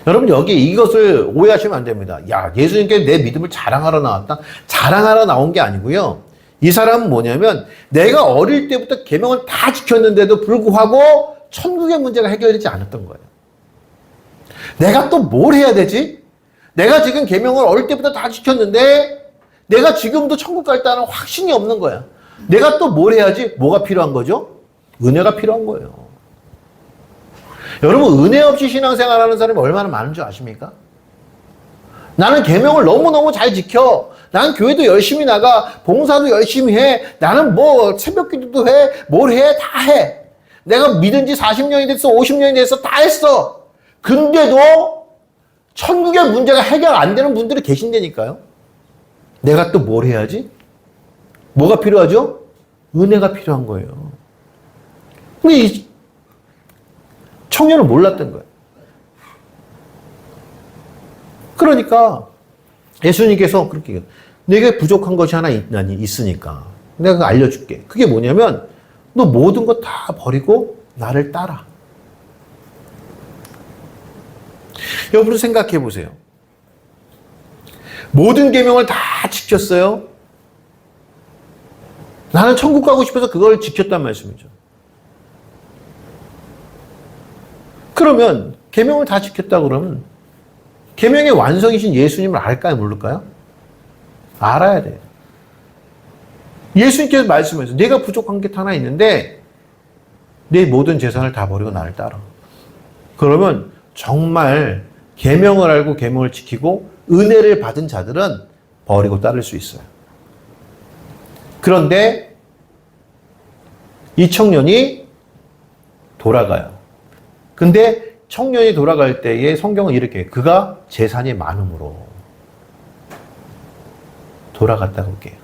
여러분, 여기 이것을 오해하시면 안 됩니다. 예수님께 내 믿음을 자랑하러 나왔다? 자랑하러 나온 게 아니고요. 이 사람은 뭐냐면 내가 어릴 때부터 계명을 다 지켰는데도 불구하고 천국의 문제가 해결되지 않았던 거예요. 내가 또 뭘 해야 되지? 내가 지금 계명을 어릴 때부터 다 지켰는데 내가 지금도 천국 갈 때는 확신이 없는 거야. 내가 또 뭘 해야지? 뭐가 필요한 거죠? 은혜가 필요한 거예요. 여러분, 은혜 없이 신앙생활하는 사람이 얼마나 많은 줄 아십니까? 나는 계명을 너무너무 잘 지켜. 나는 교회도 열심히 나가. 봉사도 열심히 해. 나는 뭐 새벽 기도도 해. 뭘 해. 다 해. 내가 믿은 지 40년이 됐어. 50년이 됐어. 다 했어. 근데도 천국의 문제가 해결 안 되는 분들이 계신다니까요. 내가 또 뭘 해야지? 뭐가 필요하죠? 은혜가 필요한 거예요. 근데 이 청년은 몰랐던 거예요. 그러니까 예수님께서 그렇게 얘기해요. 내게 부족한 것이 하나 있으니까 내가 그거 알려줄게. 그게 뭐냐면 너 모든 것 다 버리고 나를 따라. 여러분 생각해 보세요. 모든 계명을 다 지켰어요. 나는 천국 가고 싶어서 그걸 지켰단 말씀이죠. 그러면 계명을 다 지켰다 그러면 계명의 완성이신 예수님을 알까요, 모를까요? 알아야 돼요. 예수님께서 말씀하셨어요. 내가 부족한 게 하나 있는데 내 모든 재산을 다 버리고 나를 따라. 그러면 정말 계명을 알고 계명을 지키고 은혜를 받은 자들은 버리고 따를 수 있어요. 그런데 이 청년이 돌아가요. 근데 청년이 돌아갈 때에 성경은 이렇게 해요. 그가 재산이 많음으로 돌아갔다고 할게요.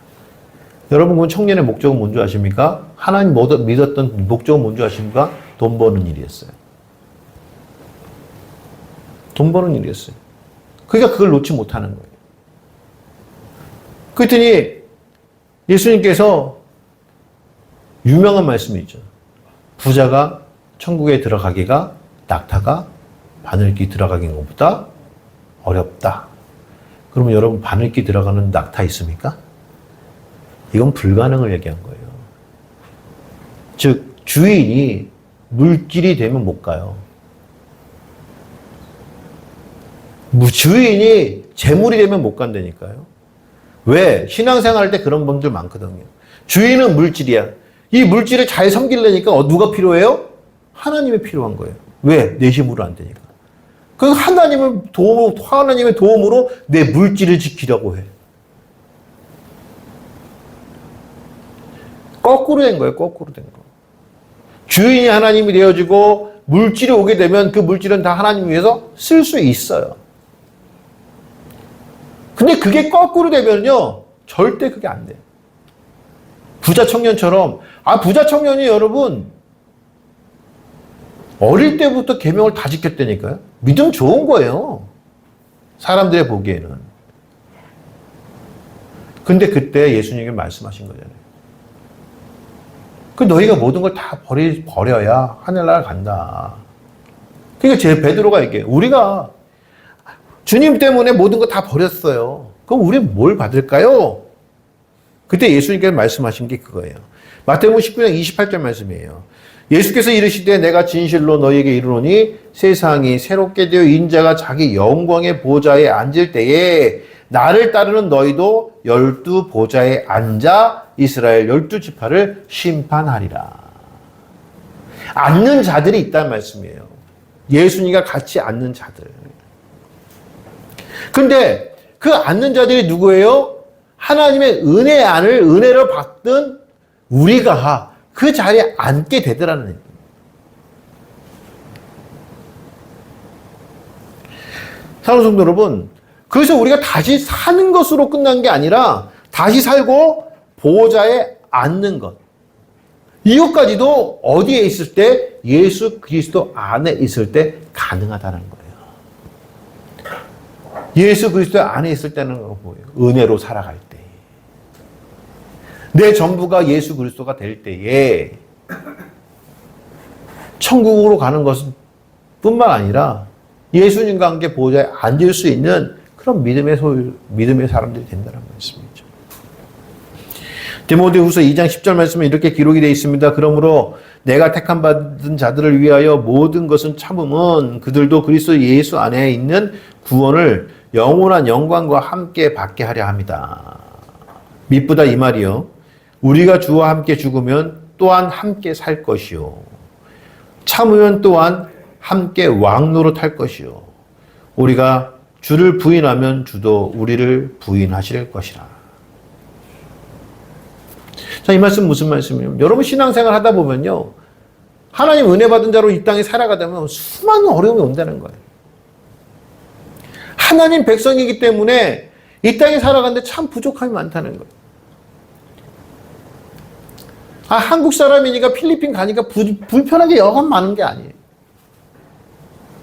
여러분, 그 청년의 목적은 뭔지 아십니까? 하나님 믿었던 목적은 뭔지 아십니까? 돈 버는 일이었어요. 돈 버는 일이었어요. 그러니까 그걸 놓지 못하는 거예요. 그랬더니 예수님께서 유명한 말씀이 있죠. 부자가 천국에 들어가기가 낙타가 바늘기 들어가는 것보다 어렵다. 그러면 여러분, 바늘기 들어가는 낙타 있습니까? 이건 불가능을 얘기한 거예요. 즉 주인이 물길이 되면 못 가요. 주인이 재물이 되면 못 간다니까요. 왜? 신앙생활 할 때 그런 분들 많거든요. 주인은 물질이야. 이 물질을 잘 섬기려니까 누가 필요해요? 하나님이 필요한 거예요. 왜? 내 힘으로 안 되니까. 그 하나님의 도움으로 내 물질을 지키려고 해. 거꾸로 된 거예요. 거꾸로 된 거. 주인이 하나님이 되어지고 물질이 오게 되면 그 물질은 다 하나님 위해서 쓸 수 있어요. 근데 그게 거꾸로 되면요, 절대 그게 안 돼요. 부자 청년처럼, 부자 청년이 여러분, 어릴 때부터 계명을 다 지켰다니까요. 믿음 좋은 거예요. 사람들이 보기에는. 근데 그때 예수님이 말씀하신 거잖아요. 너희가 모든 걸 다 버려야 하늘나라 간다. 그러니까 베드로가 얘기해요. 우리가 주님 때문에 모든 거 다 버렸어요. 그럼 우리는 뭘 받을까요? 그때 예수님께서 말씀하신 게 그거예요. 마태복음 19장 28절 말씀이에요. 예수께서 이르시되 내가 진실로 너희에게 이르노니 세상이 새롭게 되어 인자가 자기 영광의 보좌에 앉을 때에 나를 따르는 너희도 12 보좌에 앉아 이스라엘 12지파를 심판하리라. 앉는 자들이 있다는 말씀이에요. 예수님과 같이 앉는 자들. 근데 그 앉는 자들이 누구예요? 하나님의 은혜를 받던 우리가 그 자리에 앉게 되더라는 얘기예요. 사랑하는 성도 여러분, 그래서 우리가 다시 사는 것으로 끝난 게 아니라 다시 살고 보호자에 앉는 것. 이것까지도 어디에 있을 때? 예수 그리스도 안에 있을 때 가능하다는 거예요. 예수 그리스도 안에 있을 때는 뭐예요? 은혜로 살아갈 때. 내 전부가 예수 그리스도가 될 때에 천국으로 가는 것은 뿐만 아니라 예수님과 함께 보호자에 앉을 수 있는 그런 믿음의 사람들이 된다는 말씀이죠. 디모데후서 2장 10절 말씀에 이렇게 기록이 되어 있습니다. 그러므로 내가 택함 받은 자들을 위하여 모든 것은 참음은 그들도 그리스도 예수 안에 있는 구원을 영원한 영광과 함께 받게 하려 합니다. 미쁘다 이 말이요. 우리가 주와 함께 죽으면 또한 함께 살 것이요. 참으면 또한 함께 왕노릇할 것이요. 우리가 주를 부인하면 주도 우리를 부인하실 것이라. 자, 이 말씀 무슨 말씀이에요? 여러분 신앙생활 하다 보면요. 하나님 은혜 받은 자로 이 땅에 살아가다 보면 수많은 어려움이 온다는 거예요. 하나님 백성이기 때문에 이 땅에 살아가는데 참 부족함이 많다는 거예요. 아, 한국 사람이니까 필리핀 가니까 불편하게 여간 많은 게 아니에요.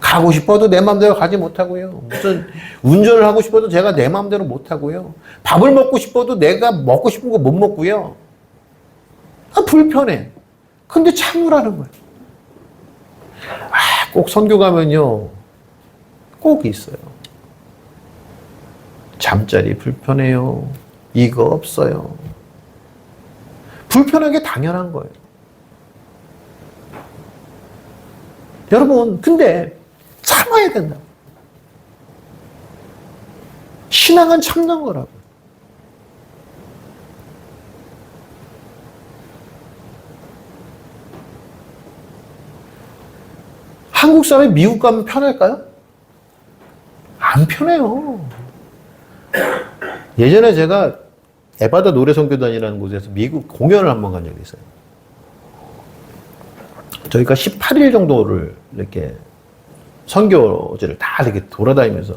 가고 싶어도 내 마음대로 가지 못하고요. 무슨 운전을 하고 싶어도 제가 내 마음대로 못하고요. 밥을 먹고 싶어도 내가 먹고 싶은 거 못 먹고요. 아, 불편해. 근데 참으라는 거예요. 아, 꼭 선교 가면요. 꼭 있어요. 잠자리 불편해요. 이거 없어요. 불편한 게 당연한 거예요. 여러분, 근데 참아야 된다고. 신앙은 참는 거라고. 한국 사람이 미국 가면 편할까요? 안 편해요. 예전에 제가 에바다 노래선교단이라는 곳에서 미국 공연을 한번 간 적이 있어요. 저희가 18일 정도를 이렇게 선교지를 다 이렇게 돌아다니면서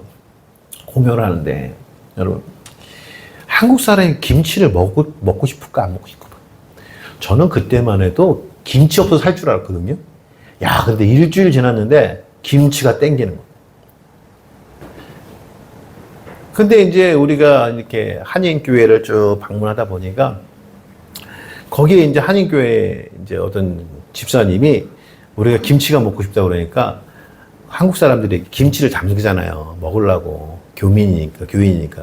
공연을 하는데, 여러분, 한국 사람이 김치를 먹고 싶을까, 안 먹고 싶을까? 저는 그때만 해도 김치 없어서 살 줄 알았거든요. 야, 근데 일주일 지났는데 김치가 땡기는 거예요. 근데 이제 우리가 이렇게 한인교회를 쭉 방문하다 보니까 거기에 이제 한인교회 이제 어떤 집사님이 우리가 김치가 먹고 싶다고 그러니까 한국 사람들이 김치를 담그잖아요. 먹으려고. 교인이니까,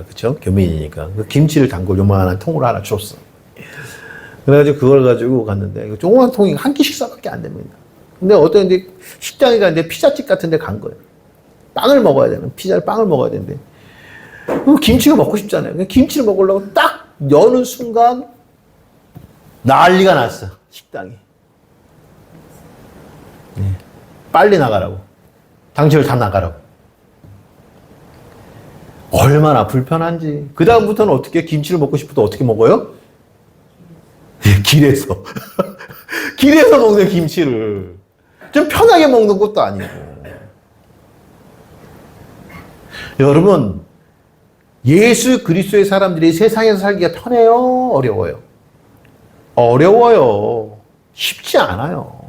그쵸? 교민이니까. 그 김치를 담글 요만한 통으로 하나 줬어. 그래가지고 그걸 가지고 갔는데, 조그만 통이 한 끼 식사밖에 안 됩니다. 근데 어떤 이제 식당에 갔는데 피자집 같은 데 간 거예요. 빵을 먹어야 되는, 피자를 빵을 먹어야 되는데, 김치가 먹고 싶잖아요. 김치를 먹으려고 딱 여는 순간 난리가 났어. 식당이. 네. 빨리 나가라고. 당신을 다 나가라고. 얼마나 불편한지. 그 다음부터는 어떻게 김치를 먹고 싶어도 어떻게 먹어요? 길에서. 길에서 먹는 김치를. 좀 편하게 먹는 것도 아니고. 여러분, 예수 그리스도의 사람들이 세상에서 살기가 편해요? 어려워요? 어려워요. 쉽지 않아요.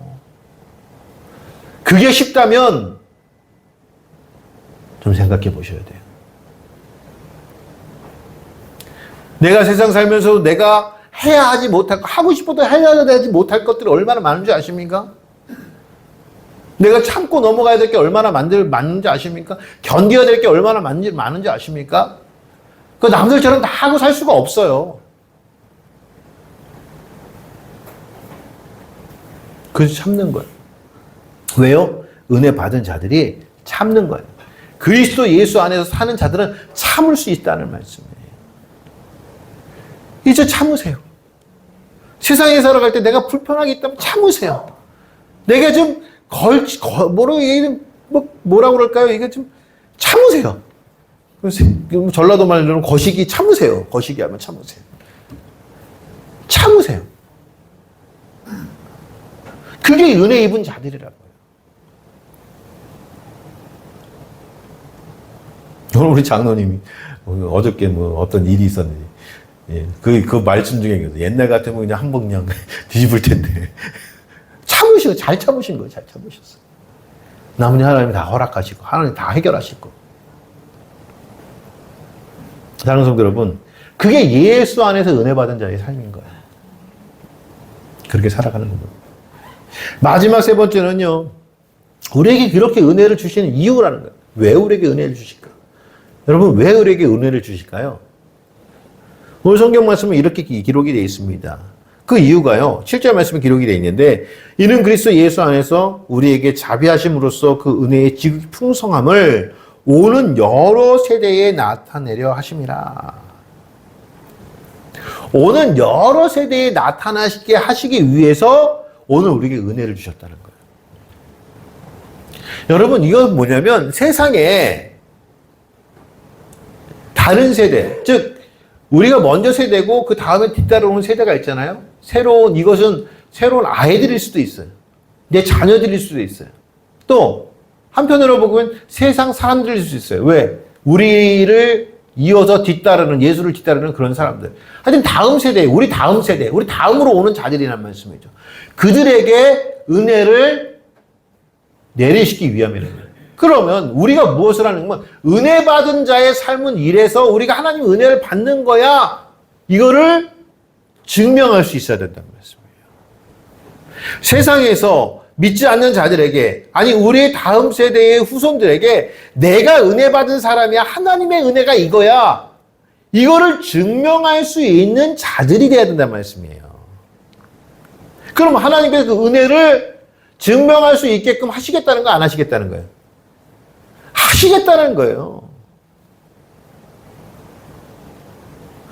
그게 쉽다면 좀 생각해 보셔야 돼요. 내가 세상 살면서 내가 해야 하지 못할, 하고 싶어도 해야 되지 못할 것들이 얼마나 많은지 아십니까? 내가 참고 넘어가야 될 게 얼마나 많은지 아십니까? 견뎌야 될 게 얼마나 많은지 아십니까? 그 남들처럼 다 하고 살 수가 없어요. 그래서 참는 거예요. 왜요? 은혜 받은 자들이 참는 거예요. 그리스도 예수 안에서 사는 자들은 참을 수 있다는 말씀이에요. 이제 참으세요. 세상에 살아갈 때 내가 불편하게 있다면 참으세요. 내가 좀 뭐라고 그럴까요? 이게 좀 참으세요. 전라도 말로는 거시기 참으세요. 거시기 하면 참으세요. 참으세요. 그게 은혜 입은 자들이라고요. 오늘 우리 장로님이 어저께 어떤 일이 있었는지, 예, 그 말씀 중에 옛날 같으면 그냥 한번 그냥 뒤집을 텐데 잘 참으신 거예요. 잘 참으셨어요. 나머지 하나님이 다 허락하시고 하나님 다 해결하시고. 사랑하는 성도 여러분, 그게 예수 안에서 은혜 받은 자의 삶인 거예요. 그렇게 살아가는 겁니다. 마지막 세 번째는요, 우리에게 그렇게 은혜를 주시는 이유라는 거예요. 왜 우리에게 은혜를 주실까? 여러분, 왜 우리에게 은혜를 주실까요? 오늘 성경 말씀은 이렇게 기록이 되어 있습니다. 그 이유가요, 7절 말씀에 기록이 되어 있는데, 이는 그리스도 예수 안에서 우리에게 자비하심으로써 그 은혜의 지극히 풍성함을 오는 여러 세대에 나타내려 하심이라. 오는 여러 세대에 나타나시게 하시기 위해서 오늘 우리에게 은혜를 주셨다는 거예요. 여러분, 이건 뭐냐면 세상에 다른 세대, 즉 우리가 먼저 세대고 그 다음에 뒤따라오는 세대가 있잖아요. 이것은 새로운 아이들일 수도 있어요. 내 자녀들일 수도 있어요. 또 한편으로 보면 세상 사람들일 수 있어요. 왜? 우리를 이어서 예수를 뒤따르는 그런 사람들. 하여튼 다음 세대, 우리 다음으로 오는 자들이란 말씀이죠. 그들에게 은혜를 내리시기 위함이라는. 그러면 우리가 무엇을 하는 건 은혜 받은 자의 삶은 이래서 우리가 하나님 은혜를 받는 거야. 이거를 증명할 수 있어야 된다는 말씀이에요. 세상에서 믿지 않는 자들에게, 아니 우리의 다음 세대의 후손들에게 내가 은혜 받은 사람이야. 하나님의 은혜가 이거야. 이거를 증명할 수 있는 자들이 돼야 된다는 말씀이에요. 그럼 하나님의 그 은혜를 증명할 수 있게끔 하시겠다는 거, 안 하시겠다는 거예요? 하시겠다는 거예요.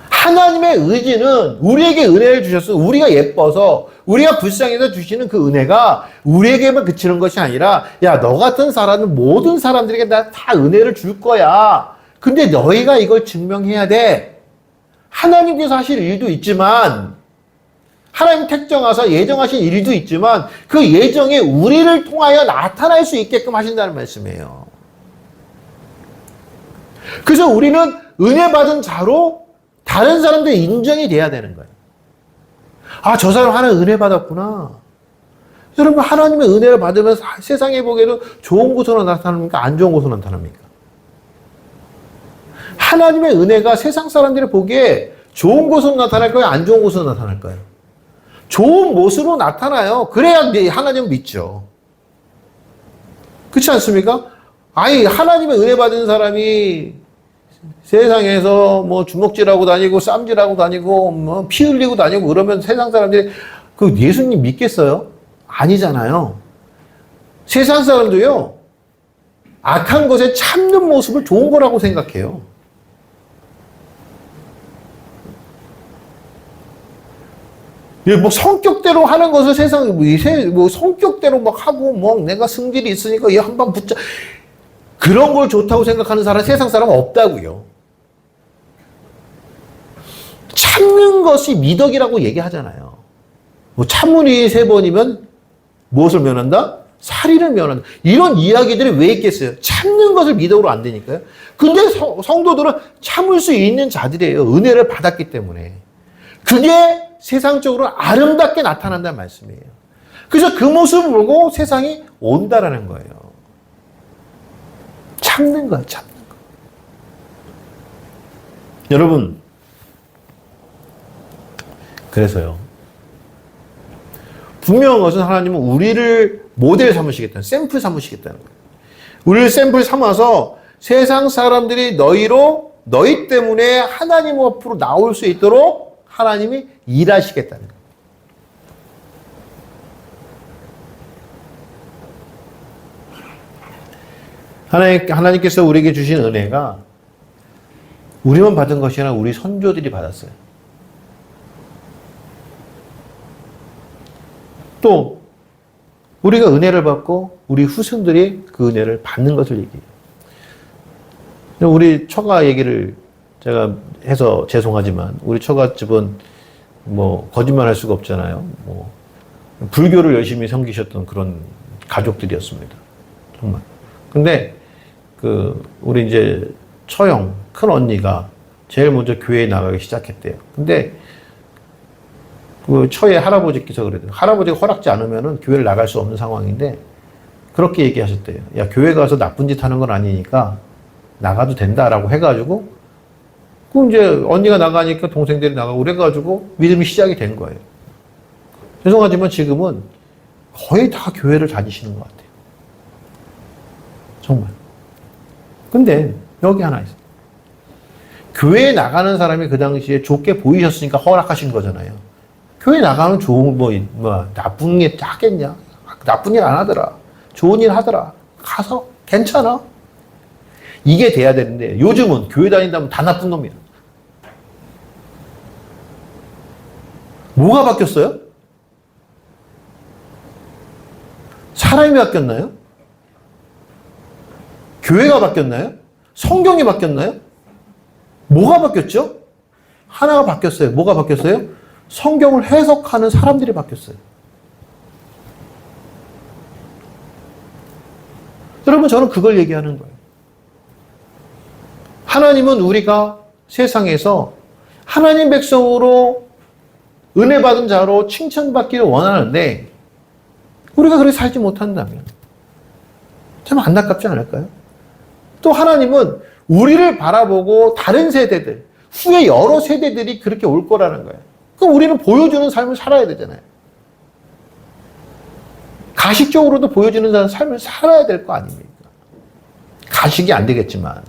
하나님의 의지는 우리에게 은혜를 주셔서 우리가 예뻐서 우리가 불쌍해서 주시는 그 은혜가 우리에게만 그치는 것이 아니라, 야, 너 같은 사람은 모든 사람들에게 나 다 은혜를 줄 거야. 근데 너희가 이걸 증명해야 돼. 하나님께서 하실 일도 있지만, 하나님 택정하사 예정하신 일도 있지만 그 예정이 우리를 통하여 나타날 수 있게끔 하신다는 말씀이에요. 그래서 우리는 은혜 받은 자로 다른 사람들이 인정이 돼야 되는 거예요. 아, 저 사람 하나님 은혜 받았구나. 여러분, 하나님의 은혜를 받으면 세상에 보기에도 좋은 곳으로 나타납니까? 안 좋은 곳으로 나타납니까? 하나님의 은혜가 세상 사람들이 보기에 좋은 곳으로 나타날 거예요? 안 좋은 곳으로 나타날 거예요? 좋은 모습으로 나타나요. 그래야 하나님을 믿죠. 그렇지 않습니까? 아니, 하나님의 은혜 받은 사람이 세상에서 뭐 주먹질하고 다니고 쌈질하고 다니고 뭐 피 흘리고 다니고 그러면 세상 사람들이 그 예수님 믿겠어요? 아니잖아요. 세상 사람도요, 악한 것에 참는 모습을 좋은 거라고 생각해요. 뭐 성격대로 하는 것을 세상에 뭐 성격대로 막 하고 뭐 내가 승질이 있으니까 얘 한 방 붙자, 그런 걸 좋다고 생각하는 사람, 세상 사람은 없다고요. 참는 것이 미덕이라고 얘기하잖아요. 뭐 참으리 3번이면 무엇을 면한다? 살인을 면한다. 이런 이야기들이 왜 있겠어요? 참는 것을 미덕으로 안 되니까요. 근데 성도들은 참을 수 있는 자들이에요. 은혜를 받았기 때문에. 그게 세상적으로 아름답게 나타난다는 말씀이에요. 그래서 그 모습을 보고 세상이 온다라는 거예요. 참는 거야, 참는 거. 여러분, 그래서요, 분명한 것은 하나님은 우리를 모델 삼으시겠다는, 샘플 삼으시겠다는 거예요. 우리를 샘플 삼아서 세상 사람들이 너희 때문에 하나님 앞으로 나올 수 있도록 하나님이 일하시겠다는 거예요. 하나님께서 우리에게 주신 은혜가 우리만 받은 것이 아니라 우리 선조들이 받았어요. 또 우리가 은혜를 받고 우리 후손들이 그 은혜를 받는 것을 얘기해요. 우리 처가 얘기를 제가 해서 죄송하지만 우리 처갓집은 뭐 거짓말할 수가 없잖아요. 뭐 불교를 열심히 섬기셨던 그런 가족들이었습니다. 정말. 근데 우리 이제 처형 큰 언니가 제일 먼저 교회에 나가기 시작했대요. 근데 그 처의 할아버지께서 그래요. 할아버지가 허락지 않으면은 교회를 나갈 수 없는 상황인데 그렇게 얘기하셨대요. 야, 교회 가서 나쁜 짓 하는 건 아니니까 나가도 된다라고 해가지고, 그 이제 언니가 나가니까 동생들이 나가고 그래가지고 믿음이 시작이 된 거예요. 죄송하지만 지금은 거의 다 교회를 다니시는 것 같아요. 정말. 근데 여기 하나 있어요. 교회에 나가는 사람이 그 당시에 좋게 보이셨으니까 허락하신 거잖아요. 교회 나가면 좋은 나쁜 일 하겠냐? 나쁜 일 안 하더라. 좋은 일 하더라. 가서 괜찮아. 이게 돼야 되는데 요즘은 교회 다닌다면 다 나쁜 놈이야. 뭐가 바뀌었어요? 사람이 바뀌었나요? 교회가 바뀌었나요? 성경이 바뀌었나요? 뭐가 바뀌었죠? 하나가 바뀌었어요. 뭐가 바뀌었어요? 성경을 해석하는 사람들이 바뀌었어요. 여러분, 저는 그걸 얘기하는 거예요. 하나님은 우리가 세상에서 하나님 백성으로 은혜 받은 자로 칭찬받기를 원하는데 우리가 그렇게 살지 못한다면 참 안타깝지 않을까요? 또 하나님은 우리를 바라보고 다른 세대들, 후에 여러 세대들이 그렇게 올 거라는 거예요. 그럼 우리는 보여주는 삶을 살아야 되잖아요. 가식적으로도 보여주는 삶을 살아야 될 거 아닙니까? 가식이 안 되겠지만.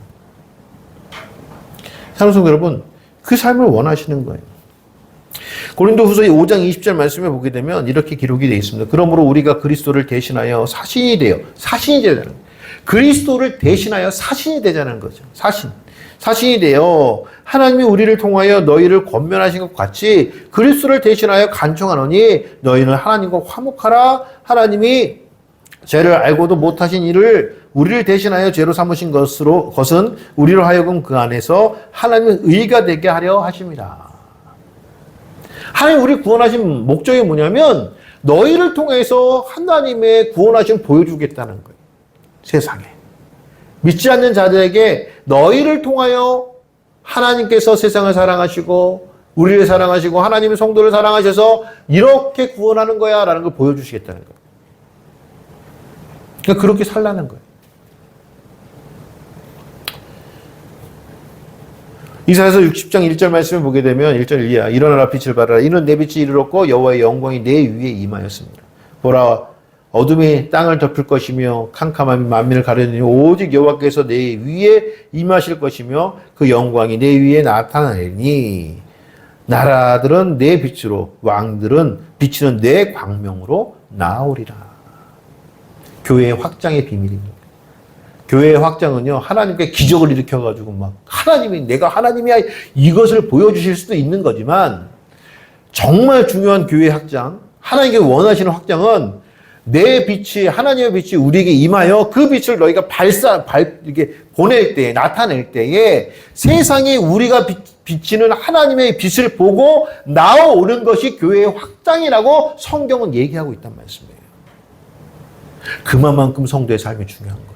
사랑하는 성도 여러분, 그 삶을 원하시는 거예요. 고린도후서 5장 20절 말씀에 보게 되면 이렇게 기록이 되어 있습니다. 그러므로 우리가 그리스도를 대신하여 사신이 되자는 거예요. 그리스도를 대신하여 사신이 되자는 거죠. 사신이 되어 하나님이 우리를 통하여 너희를 권면하신 것 같이 그리스도를 대신하여 간청하노니 너희는 하나님과 화목하라. 하나님이 죄를 알고도 못하신 일을 우리를 대신하여 죄로 삼으신 것은 우리로 하여금 그 안에서 하나님의 의가 되게 하려 하심이라. 하나님 우리 구원하신 목적이 뭐냐면 너희를 통해서 하나님의 구원하심 보여주겠다는 거예요. 세상에. 믿지 않는 자들에게 너희를 통하여 하나님께서 세상을 사랑하시고 우리를 사랑하시고 하나님의 성도를 사랑하셔서 이렇게 구원하는 거야 라는 걸 보여주시겠다는 거예요. 그러니까 그렇게 살라는 거예요. 이사야서 60장 1절 말씀을 보게 되면 1절 1이야. 일어나라 빛을 발하라. 이는 내 빛이 이르렀고 여호와의 영광이 내 위에 임하였습니다. 보라 어둠이 땅을 덮을 것이며 캄캄함이 만민을 가르느니 오직 여호와께서 내 위에 임하실 것이며 그 영광이 내 위에 나타나리니 나라들은 내 빛으로 왕들은 비치는 내 광명으로 나오리라. 교회의 확장의 비밀입니다. 교회의 확장은요, 하나님께 기적을 일으켜가지고 막, 내가 하나님이야, 이것을 보여주실 수도 있는 거지만, 정말 중요한 교회의 확장, 하나님께 원하시는 확장은 내 빛이, 하나님의 빛이 우리에게 임하여 그 빛을 너희가 이렇게 보낼 때, 나타낼 때에 세상에 우리가 비치는 하나님의 빛을 보고 나오는 것이 교회의 확장이라고 성경은 얘기하고 있단 말씀이에요. 그만큼 성도의 삶이 중요한 거예요.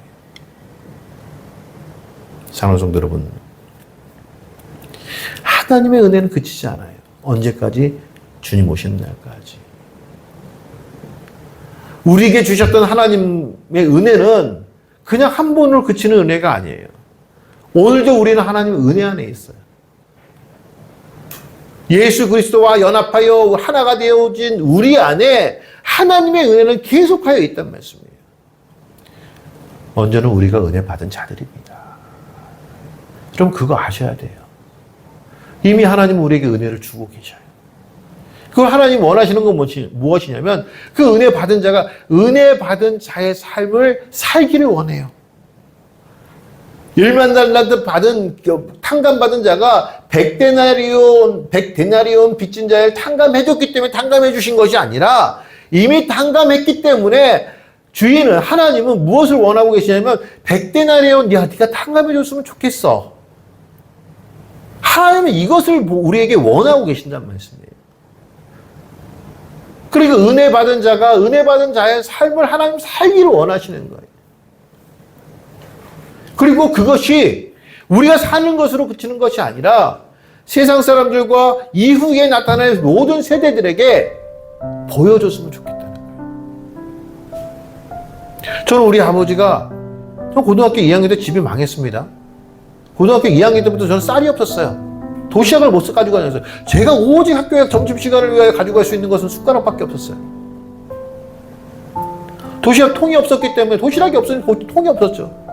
사랑하는 성도 여러분, 하나님의 은혜는 그치지 않아요. 언제까지? 주님 오시는 날까지. 우리에게 주셨던 하나님의 은혜는 그냥 한 번으로 그치는 은혜가 아니에요. 오늘도 우리는 하나님의 은혜 안에 있어요. 예수 그리스도와 연합하여 하나가 되어진 우리 안에 하나님의 은혜는 계속하여 있단 말씀이에요. 먼저는 우리가 은혜 받은 자들입니다. 그럼 그거 아셔야 돼요. 이미 하나님은 우리에게 은혜를 주고 계셔요. 그걸 하나님 원하시는 건 무엇이냐면 그 은혜 받은 자가 은혜 받은 자의 삶을 살기를 원해요. 1만 받은 탕감 받은 자가 100데나리온 빚진 자를 탕감해 줬기 때문에 탕감해 주신 것이 아니라 이미 탕감했기 때문에 주인은 하나님은 무엇을 원하고 계시냐면 100데나리온 네가 탕감해 줬으면 좋겠어. 하나님은 이것을 우리에게 원하고 계신단 말씀이에요. 그러니까 은혜 받은 자가 은혜 받은 자의 삶을 하나님 살기를 원하시는 거예요. 그리고 그것이 우리가 사는 것으로 그치는 것이 아니라 세상 사람들과 이후에 나타날 모든 세대들에게 보여줬으면 좋겠다는 거예요. 저는 우리 아버지가 고등학교 2학년 때 집이 망했습니다. 고등학교 2학년 때부터 저는 쌀이 없었어요. 도시락을 못 가지고 다녔어요. 제가 오직 학교에 점심시간을 위하여 가지고 갈 수 있는 것은 숟가락밖에 없었어요. 도시락 통이 없었기 때문에 도시락이 없으니 통이 없었죠.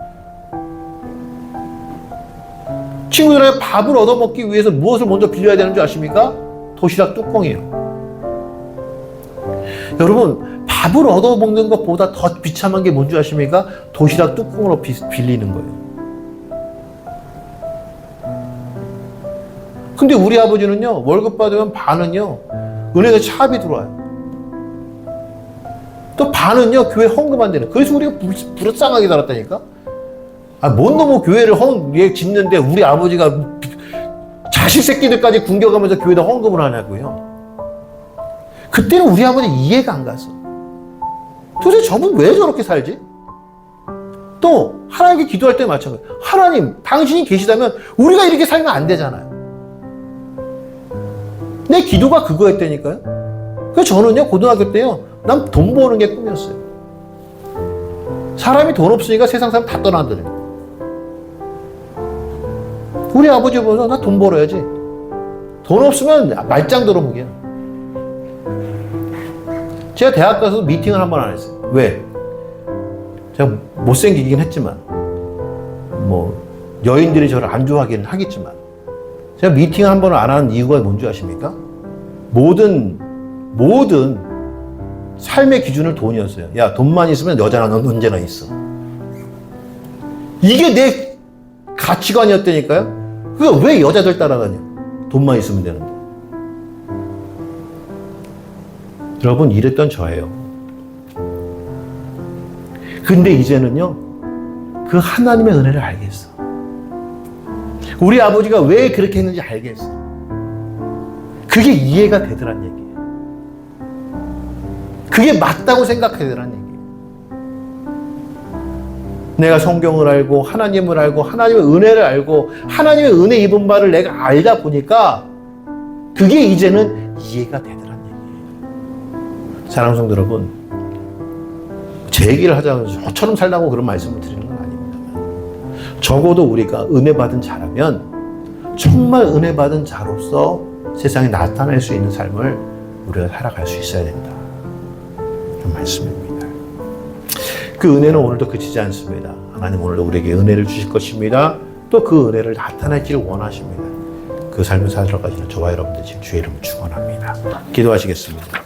친구들에게 밥을 얻어먹기 위해서 무엇을 먼저 빌려야 되는 줄 아십니까? 도시락 뚜껑이에요. 여러분, 밥을 얻어먹는 것보다 더 비참한 게 뭔지 아십니까? 도시락 뚜껑으로 빌리는 거예요. 근데 우리 아버지는요, 월급 받으면 반은요, 은혜가 차압이 들어와요. 또 반은요, 교회 헌금 안 되는. 그래서 우리가 불쌍하게 살았다니까? 뭔 놈의 교회를 짓는데 우리 아버지가 자식 새끼들까지 굶겨가면서 교회에다 헌금을 하냐고요. 그때는 우리 아버지 이해가 안 갔어. 도대체 저분 왜 저렇게 살지? 또 하나님께 기도할 때 마찬가지예요. 하나님, 당신이 계시다면 우리가 이렇게 살면 안 되잖아요. 내 기도가 그거였다니까요. 그래서 저는요, 고등학교 때요, 난 돈 버는 게 꿈이었어요. 사람이 돈 없으니까 세상 사람 다 떠난다는. 우리 아버지 보면서 나 돈 벌어야지. 돈 없으면 말짱 들어보게요. 제가 대학 가서 미팅을 한 번 안 했어요. 왜? 제가 못생기긴 했지만, 여인들이 저를 안 좋아하기는 하겠지만, 제가 미팅을 한 번을 안 하는 이유가 뭔지 아십니까? 모든 삶의 기준을 돈이었어요. 야, 돈만 있으면 여자는 언제나 있어. 이게 내 가치관이었다니까요? 그러니까 왜 여자들 따라가냐? 돈만 있으면 되는데. 여러분, 이랬던 저예요. 근데 이제는요, 그 하나님의 은혜를 알겠어. 우리 아버지가 왜 그렇게 했는지 알겠어. 그게 이해가 되더란 얘기예요. 그게 맞다고 생각하더란 얘기예요. 내가 성경을 알고 하나님을 알고 하나님의 은혜를 알고 하나님의 은혜 입은 바를 내가 알다 보니까 그게 이제는 이해가 되더란 얘기예요. 사랑하는 성도 여러분, 제 얘기를 하자면 저처럼 살라고 그런 말씀을 드리는 건 아닙니다. 적어도 우리가 은혜 받은 자라면 정말 은혜 받은 자로서 세상에 나타낼 수 있는 삶을 우리가 살아갈 수 있어야 된다. 그런 말씀입니다. 그 은혜는 오늘도 그치지 않습니다. 하나님 오늘도 우리에게 은혜를 주실 것입니다. 또 그 은혜를 나타내기를 원하십니다. 그 삶을 살아가시는 저와 여러분들 지금 주의 이름을 축원합니다. 기도하시겠습니다.